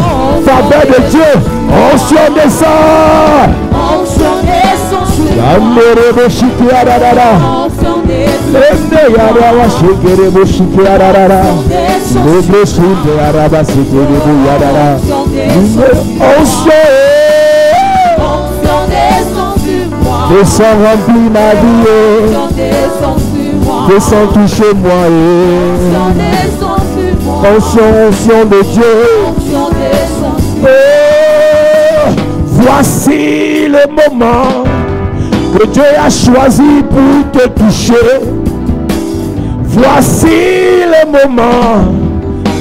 D: Faveur de Dieu. Onction descend.
B: Onction descend sur moi.
D: Amerebo shikiarara.
B: Onction descend.
D: Ende yarawa shikerebo shikiarara. Lebo shinde yaraba shikerebo yarara.
B: Onction descend.
D: Onction.
B: Onction descend sur moi.
D: Descends remplis ma vie.
B: Onction descend sur moi.
D: Descends toucher moi.
B: Onction descend sur moi.
D: Onction, onction de Dieu.
B: Onction descend sur moi.
D: Oh, voici le moment que Dieu a choisi pour te toucher. Voici le moment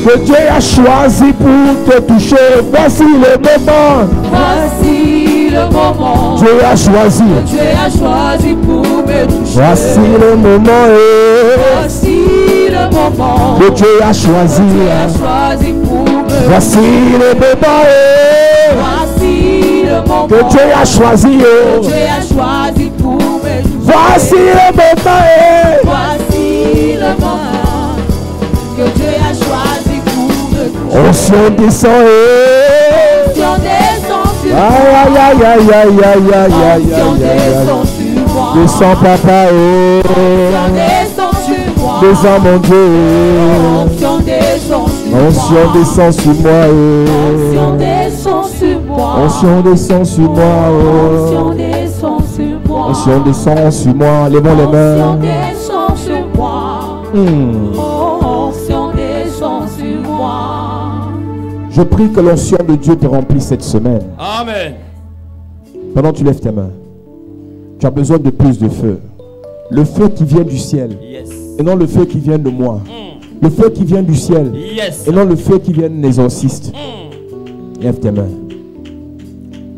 D: que Dieu a choisi pour te toucher. Voici le moment.
B: Voici le moment.
D: Dieu a choisi.
B: Dieu a choisi pour me toucher.
D: Voici le moment
B: Voici le moment.
D: que Dieu a choisi.
B: Dieu a choisi pour me.
D: Voici le moment
B: Voici le moment.
D: que Dieu a choisi.
B: Dieu a choisi pour me toucher.
D: Voici le moment.
B: Voici le moment que Dieu a choisi pour me toucher.
D: Onction descend.
B: Onction descend sur moi.
D: Aïe aïe aïe aïe aïe aïe aïe aïe
B: Onction
D: aïe aïe.
B: descend sur moi.
D: Descends papa.
B: Onction descend sur moi.
D: Descends mon Dieu.
B: Onction descend sur moi.
D: Onction descend sur moi.
B: Onction descend sur moi.
D: Onction descend sur moi.
B: Onction descend sur moi.
D: Onction descend sur moi. Levons les
B: Onction
D: mains.
B: descend sur moi. Onction descend sur moi.
D: Je prie que l'onction de Dieu te remplisse cette semaine.
E: Amen.
D: Pendant que tu lèves tes mains, tu as besoin de plus de feu. Le feu qui vient du ciel.
E: Yes.
D: Et non le feu qui vient de moi. Le feu qui vient du ciel.
E: Yes.
D: Et non le feu qui vient des exorcistes. Lève tes mains.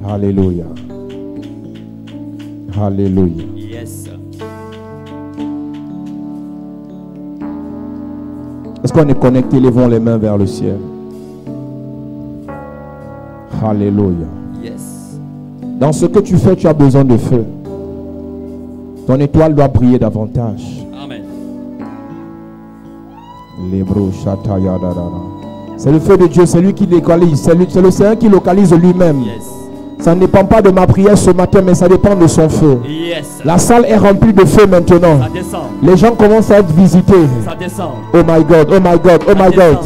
D: Alléluia. Alléluia.
E: Yes.
D: Est-ce qu'on est connecté? Levons les mains vers le ciel. Alléluia.
E: Yes.
D: Dans ce que tu fais, tu as besoin de feu. Ton étoile doit briller davantage.
E: Amen.
D: C'est le feu de Dieu, c'est lui qui localise. C'est le Seigneur qui localise lui-même.
E: Yes.
D: Ça ne dépend pas de ma prière ce matin, mais ça dépend de son feu.
E: Yes.
D: La salle est remplie de feu maintenant.
E: Ça descend.
D: Les gens commencent à être visités.
E: Ça descend.
D: Oh my God, oh my God, oh my God.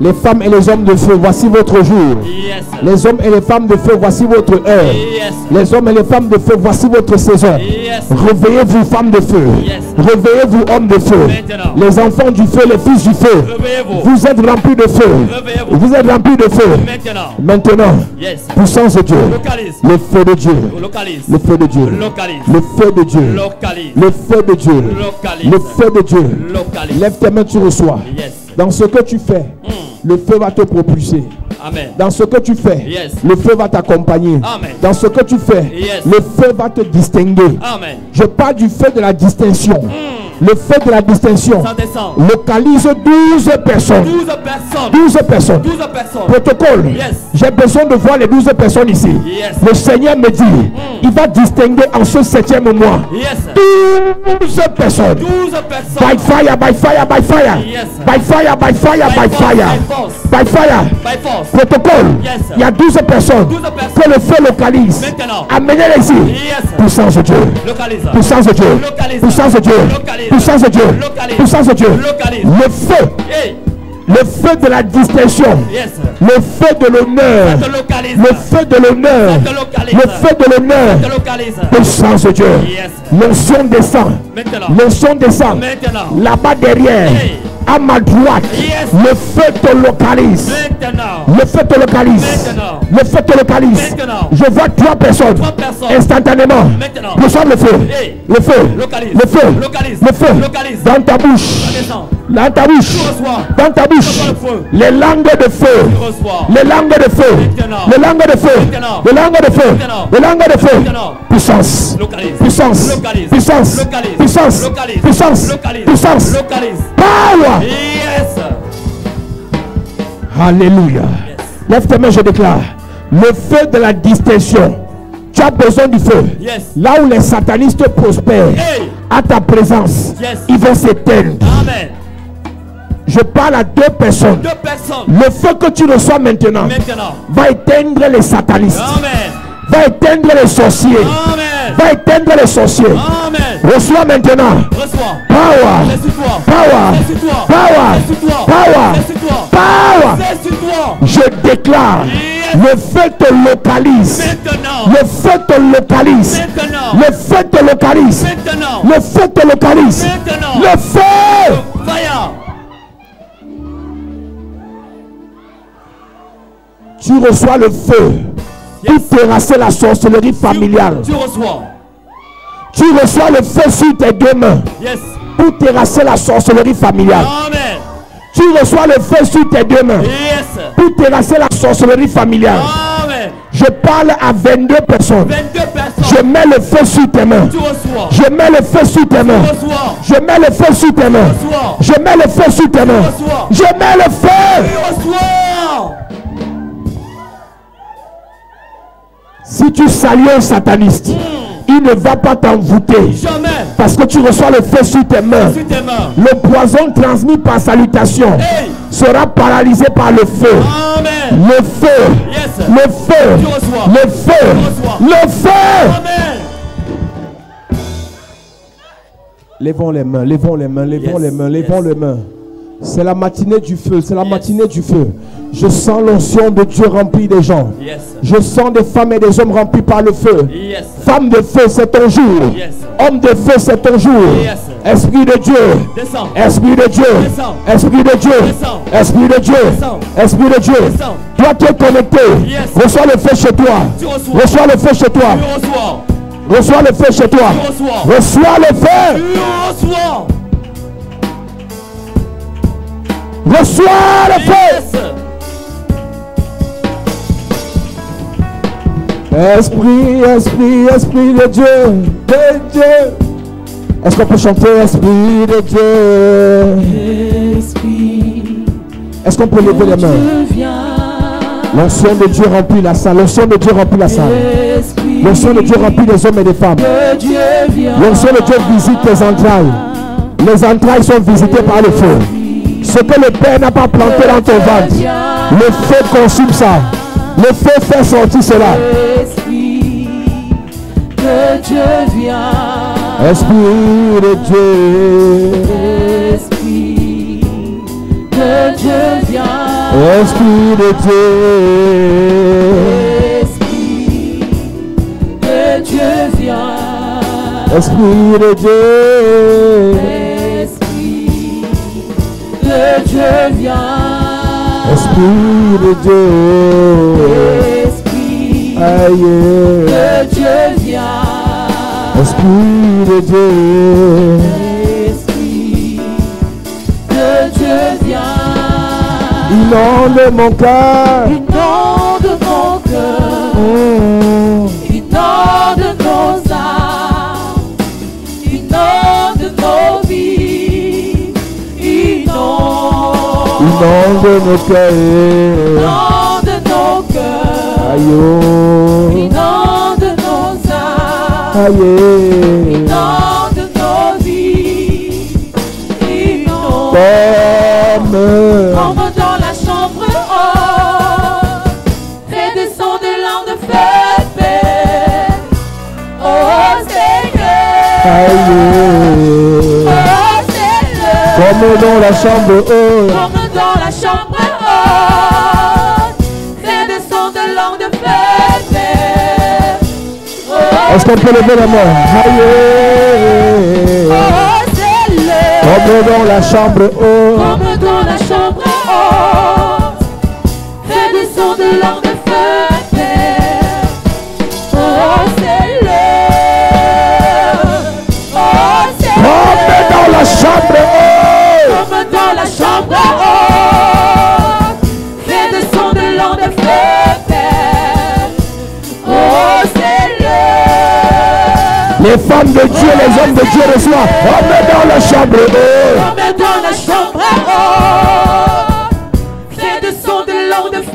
D: Les femmes et les hommes de feu, voici votre jour.
E: Yes.
D: Les hommes et les femmes de feu, voici votre heure.
E: Yes.
D: Les hommes et les femmes de feu, voici votre saison.
E: Yes.
D: Réveillez-vous, femmes de feu.
E: Yes.
D: Réveillez-vous, hommes de feu.
E: Maintenant.
D: Les enfants du feu, les fils du feu.
E: Réveillez-vous.
D: Vous êtes remplis de feu.
E: Réveillez-vous.
D: Vous êtes remplis de feu.
E: Maintenant.
D: Maintenant,
E: Yes.
D: puissance de Dieu.
E: Localise.
D: Le feu de Dieu.
E: Localise.
D: Le feu de Dieu.
E: Localise.
D: Le feu de Dieu.
E: Localise.
D: Le feu de Dieu.
E: Localise.
D: Le feu de Dieu.
E: Localise.
D: Lève tes mains, tu reçois.
E: Yes.
D: Dans ce que tu fais, le feu va te propulser.
E: Amen.
D: Dans ce que tu fais,
E: Yes.
D: le feu va t'accompagner.
E: Amen.
D: Dans ce que tu fais,
E: Yes.
D: le feu va te distinguer.
E: Amen.
D: Je parle du feu de la distinction. Le feu de la distinction
E: Ça descend.
D: localise 12 personnes.
E: 12 personnes.
D: 12 personnes.
E: 12 personnes.
D: Protocole.
E: Yes.
D: J'ai besoin de voir les 12 personnes ici.
E: Yes.
D: Le Seigneur me dit, il va distinguer en ce 7e mois
E: Yes.
D: 12 personnes.
E: 12 personnes.
D: By fire, by fire, by fire.
E: Yes.
D: By fire, by fire, by fire.
E: By force.
D: By fire.
E: By force.
D: Protocole.
E: Yes.
D: Il y a 12 personnes
E: 12 personnes.
D: que le feu localise.
E: Maintenant.
D: Amenez-les ici.
E: Yes.
D: Puissance de Dieu.
E: Localise.
D: Puissance de Dieu.
E: Localise.
D: Puissance de Dieu.
E: Localise.
D: Puissance de Dieu.
E: Localise.
D: Puissance de Dieu.
E: Localise.
D: Le feu.
E: Hey.
D: Le feu de la distinction.
E: Yes.
D: Le feu de l'honneur.
E: Ça te localise.
D: Le feu de l'honneur.
E: Ça te localise.
D: Le feu de l'honneur.
E: Ça te localise.
D: Puissance de Dieu.
E: Yes.
D: L'onction descend.
E: Maintenant.
D: L'onction descend.
E: Maintenant.
D: Là-bas derrière.
E: Hey.
D: À ma droite.
E: Yes.
D: Le feu te localise.
E: Maintenant.
D: Le feu te localise.
E: Maintenant.
D: Le feu te localise.
E: Maintenant.
D: Je vois 3 personnes.
E: 3 personnes.
D: Instantanément.
E: Maintenant.
D: Reçois le feu.
E: Hey.
D: Le feu.
E: Localise.
D: Le feu.
E: Localise.
D: Le feu.
E: Localise.
D: Dans ta bouche.
E: Ça descend.
D: Dans ta bouche.
E: Tu reçois.
D: Dans ta bouche.
E: Reçois le feu.
D: Les langues de feu.
E: Tu reçois.
D: Les langues de feu.
E: Maintenant.
D: Les langues de feu.
E: Maintenant.
D: Les langues de feu.
E: Maintenant.
D: Les langues de feu.
E: Maintenant.
D: Puissance.
E: Localise.
D: Puissance.
E: Localise.
D: Puissance.
E: Localise.
D: Puissance.
E: Localise.
D: Puissance.
E: Localise.
D: Puissance.
E: Localise.
D: Power.
E: Yes.
D: Alléluia. Lève tes mains, je déclare. Le feu de la distinction. Tu as besoin du feu.
E: Yes.
D: Là où les satanistes prospèrent,
E: Hey.
D: à ta présence,
E: Yes.
D: ils vont s'éteindre.
E: Amen.
D: Je parle à 2 personnes.
E: 2 personnes.
D: Le feu que tu reçois maintenant
E: Maintenant.
D: va éteindre les satanistes,
E: Amen.
D: va éteindre les sorciers,
E: Amen.
D: va éteindre les sorciers.
E: Amen.
D: Reçois maintenant.
E: Reçois.
D: Power.
E: C'est sur toi.
D: Power.
E: C'est sur toi.
D: Power.
E: C'est sur toi.
D: Power.
E: C'est sur toi.
D: Power.
E: C'est sur toi.
D: Je déclare,
E: Yes.
D: le feu te localise.
E: Maintenant.
D: Le feu te localise.
E: Maintenant.
D: Le feu te localise.
E: Maintenant.
D: Le feu te localise.
E: Maintenant.
D: Le feu.
E: Fire.
D: Tu reçois le feu pour terrasser la sorcellerie familiale.
E: Tu reçois.
D: Tu reçois le feu sur tes 2 mains
E: Yes.
D: pour terrasser la sorcellerie familiale.
E: Amen.
D: Tu reçois le feu sur tes 2 mains
E: Yes.
D: pour terrasser la sorcellerie familiale.
E: Amen.
D: Je parle à 22 personnes.
E: 22 personnes.
D: Je mets le feu sur tes mains.
E: Tu reçois.
D: Je mets le feu sur tes mains.
E: Tu reçois.
D: Je mets le feu sur tes mains.
E: Reçois.
D: Je mets le feu sur tes mains.
E: Reçois.
D: Je mets le feu.
E: Tu reçois.
D: Si tu salues un sataniste, il ne va pas t'envoûter.
E: Jamais.
D: Parce que tu reçois le feu sur tes mains.
E: Sur tes mains.
D: Le poison transmis par salutation
E: Hey.
D: sera paralysé par le feu.
E: Amen.
D: Le feu.
E: Yes.
D: Le feu.
E: Tu reçois.
D: Le feu.
E: Tu reçois.
D: Le feu.
E: Amen.
D: Levons les mains, levons les mains, levons
E: Yes.
D: les mains, levons
E: Yes.
D: les mains. C'est la matinée du feu, c'est la
E: Yes.
D: matinée du feu. Je sens l'onction de Dieu remplie des gens.
E: Yes.
D: Je sens des femmes et des hommes remplis par le feu.
E: Yes.
D: Femme de feu, c'est ton jour.
E: Yes.
D: Homme de feu, c'est ton jour.
E: Yes.
D: Esprit de Dieu.
E: Descends.
D: Esprit de Dieu.
E: Descends.
D: Esprit de Dieu.
E: Descends.
D: Esprit de Dieu.
E: Descends.
D: Esprit de Dieu.
E: Descends.
D: Toi qui es connecté,
E: Yes.
D: reçois le feu chez toi.
E: Tu reçois.
D: Reçois le feu chez toi.
E: Tu reçois.
D: Reçois le feu chez toi.
E: Tu reçois.
D: Reçois le feu.
E: Tu reçois.
D: Reçois le feu.
E: Yes.
D: Esprit, esprit, esprit de Dieu, de Dieu. Est-ce qu'on peut chanter Esprit de Dieu?
B: Esprit,
D: Est-ce qu'on peut lever les mains?
B: je viens.
D: L'onction de Dieu remplit la salle. L'onction de Dieu remplit la salle.
B: Esprit,
D: L'onction de Dieu remplit les hommes et les femmes.
B: que Dieu vient.
D: L'onction de Dieu visite tes entrailles. Les entrailles sont visitées par le feu. Ce que le Père n'a pas planté dans ton ventre, le feu consume ça. Le feu fait sortir cela.
B: que Dieu vient.
A: Esprit de Dieu.
B: Esprit que Dieu vient.
A: Esprit de Dieu.
B: Esprit que Dieu vient.
A: Esprit de Dieu.
B: Esprit que Dieu vient.
A: Esprit de Dieu.
B: Esprit
A: Aïe.
B: que Dieu vient.
A: Esprit de Dieu.
B: Esprit que Dieu vient.
A: Inonde mon cœur.
B: Inonde mon cœur. Inonde nos âmes. Inonde nos vies.
A: Inonde nos cœurs.
B: Inonde nos cœurs.
A: Aïe.
B: Inonde nos âmes.
A: Aïe.
B: Inonde nos vies. Inonde. Comme dans la chambre haute. Fais descendre de l'an de feu. Oh Seigneur.
A: Aïe.
B: Oh Seigneur.
A: Comme dans la chambre haute.
B: Comme dans la chambre haute. Fais descendre de l'an de feu. Oh
A: Est-ce qu'on peut lever la main? Aïe.
B: Oh Seigneur.
A: Comme dans la chambre haute.
B: Comme dans la chambre haute. Fais descendre de l'an de feu. Oh Seigneur. Oh Seigneur.
A: Comme dans la chambre haute.
B: Comme dans la chambre haute. Fais descendre de l'an de feu. Oh Seigneur.
A: Les femmes de Dieu, les hommes de Dieu reçoivent. Comme dans la chambre haute.
B: Comme dans la chambre haute. Fais descendre de l'an de feu.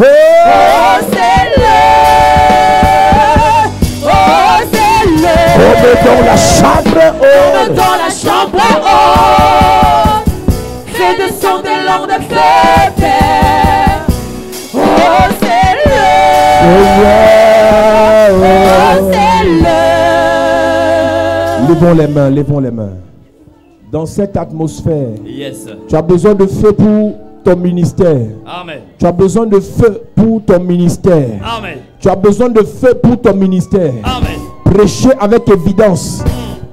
B: Oh Seigneur. Oh Seigneur.
A: Comme dans la chambre
B: Comme
A: haute.
B: dans la chambre haute. Fais descendre de l'an de feu. Oh Seigneur. Oh Seigneur.
A: Levons les mains, levons les mains. Dans cette atmosphère,
E: Yes.
A: tu as besoin de feu pour ton ministère.
E: Amen.
A: Tu as besoin de feu pour ton ministère.
E: Amen.
A: Tu as besoin de feu pour ton ministère.
E: Amen.
A: Prêcher avec évidence.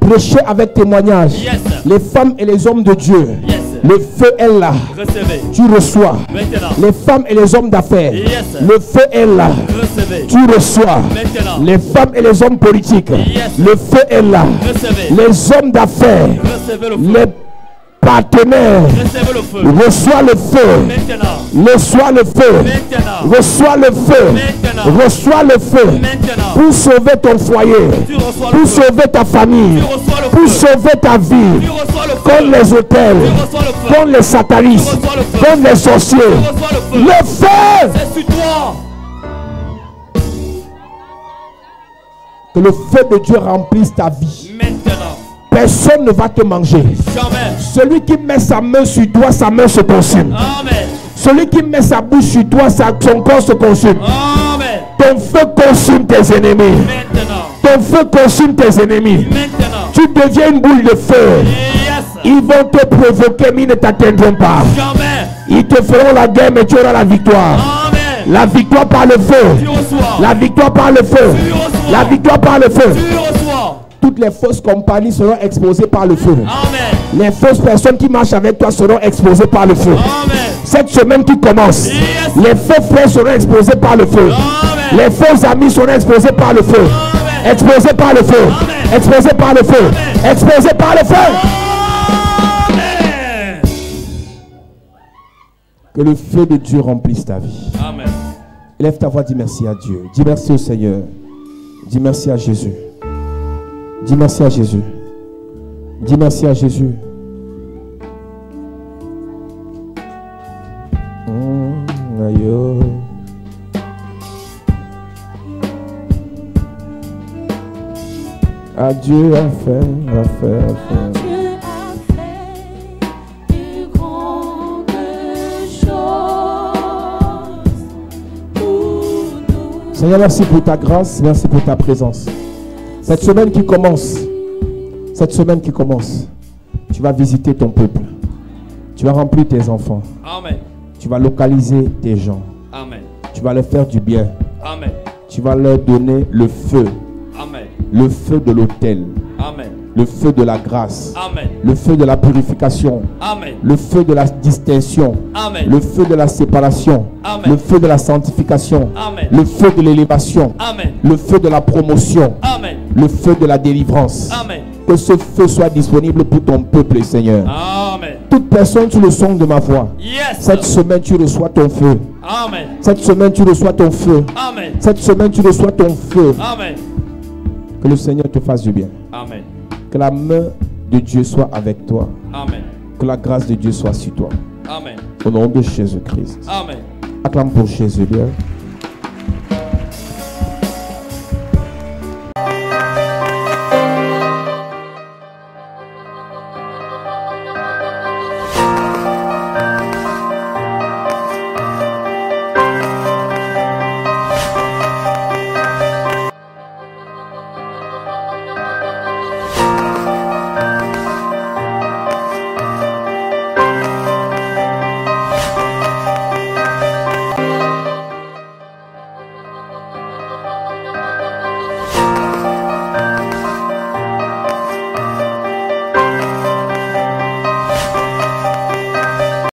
A: Prêcher avec témoignage.
E: Yes.
A: Les femmes et les hommes de Dieu.
E: Yes.
A: Le feu est là.
E: Recevez.
A: Tu reçois.
E: Maintenant.
A: Les femmes et les hommes d'affaires.
E: Yes.
A: Le feu est là.
E: Recevez.
A: Tu reçois.
E: Maintenant.
A: Les femmes et les hommes politiques.
E: Yes.
A: Le feu est là.
E: Recevez.
A: Les hommes d'affaires.
E: Recevez le feu.
A: Les partenaires.
E: Recevez le feu.
A: Reçois le feu.
E: Maintenant.
A: Reçois le feu.
E: Maintenant.
A: Reçois le feu.
E: Maintenant.
A: Reçois le feu.
E: Maintenant.
A: Pour sauver ton foyer.
E: Tu reçois le
A: Pour
E: feu.
A: sauver ta famille.
E: Tu reçois le
A: Pour
E: feu.
A: sauver ta vie.
E: Tu reçois le feu.
A: Contre les hôtels.
E: Tu reçois le feu.
A: Contre les satanistes.
E: Tu reçois le feu.
A: Contre les sorciers.
E: Tu reçois le feu.
A: Le feu.
E: C'est sur toi.
A: Que le feu de Dieu remplisse ta vie.
E: Maintenant.
A: Personne ne va te manger.
E: Jamais.
A: Celui qui met sa main sur toi, sa main se consume.
E: Amen.
A: Celui qui met sa bouche sur toi, son corps se consume.
E: Amen.
A: Ton feu consume tes ennemis.
E: Maintenant.
A: Ton feu consume tes ennemis.
E: Maintenant.
A: Tu deviens une boule de feu.
E: Yes.
A: Ils vont te provoquer, mais ils ne t'atteindront pas.
E: Jamais.
A: Ils te feront la guerre, mais tu auras la victoire.
E: Amen.
A: La victoire par le
E: Tu
A: feu.
E: reçois.
A: La victoire par le feu.
E: Tu reçois.
A: La victoire par le feu.
E: Tu reçois.
A: Toutes les fausses compagnies seront exposées par le feu.
E: Amen.
A: Les fausses personnes qui marchent avec toi seront exposées par le feu.
E: Amen.
A: Cette semaine qui commence,
E: Yes.
A: les faux frères seront exposés par le feu.
E: Amen.
A: Les faux amis seront exposés par le feu.
E: Amen.
A: Exposés par le feu.
E: Amen.
A: Exposés par le feu.
E: Amen.
A: Exposés par le feu.
E: Amen.
A: Que le feu de Dieu remplisse ta vie.
E: Amen.
A: Lève ta voix, dis merci à Dieu. Dis merci au Seigneur. Dis merci à Jésus. Dis merci à Jésus. Dis merci à Jésus. Aïe, oh. Adieu à faire, à faire, à faire.
B: Dieu a fait de grandes choses pour nous.
D: Seigneur, merci pour ta grâce, merci pour ta présence. Cette semaine qui commence, tu vas visiter ton peuple. Tu vas remplir tes enfants.
E: Amen.
D: Tu vas localiser tes gens.
E: Amen.
D: Tu vas leur faire du bien.
E: Amen.
D: Tu vas leur donner le feu.
E: Amen.
D: Le feu de l'autel.
E: Amen.
D: Le feu de la grâce.
E: Amen.
D: Le feu de la purification.
E: Amen.
D: Le feu de la distinction.
E: Amen.
D: Le feu de la séparation.
E: Amen.
D: Le feu de la sanctification.
E: Amen.
D: Le feu de l'élévation.
E: Amen.
D: Le feu de la promotion.
E: Amen.
D: Le feu de la délivrance.
E: Amen.
D: Que ce feu soit disponible pour ton peuple, Seigneur.
E: Amen.
D: Toute personne sous le son de ma voix.
E: Yes.
D: Cette semaine, tu reçois ton feu.
E: Amen.
D: Cette semaine, tu reçois ton feu.
E: Amen.
D: Cette semaine, tu reçois ton feu.
E: Amen.
D: Que le Seigneur te fasse du bien.
E: Amen.
D: Que la main de Dieu soit avec toi.
E: Amen.
D: Que la grâce de Dieu soit sur toi.
E: Amen.
D: Au nom de Jésus-Christ.
E: Amen.
D: Acclame pour Jésus, Dieu.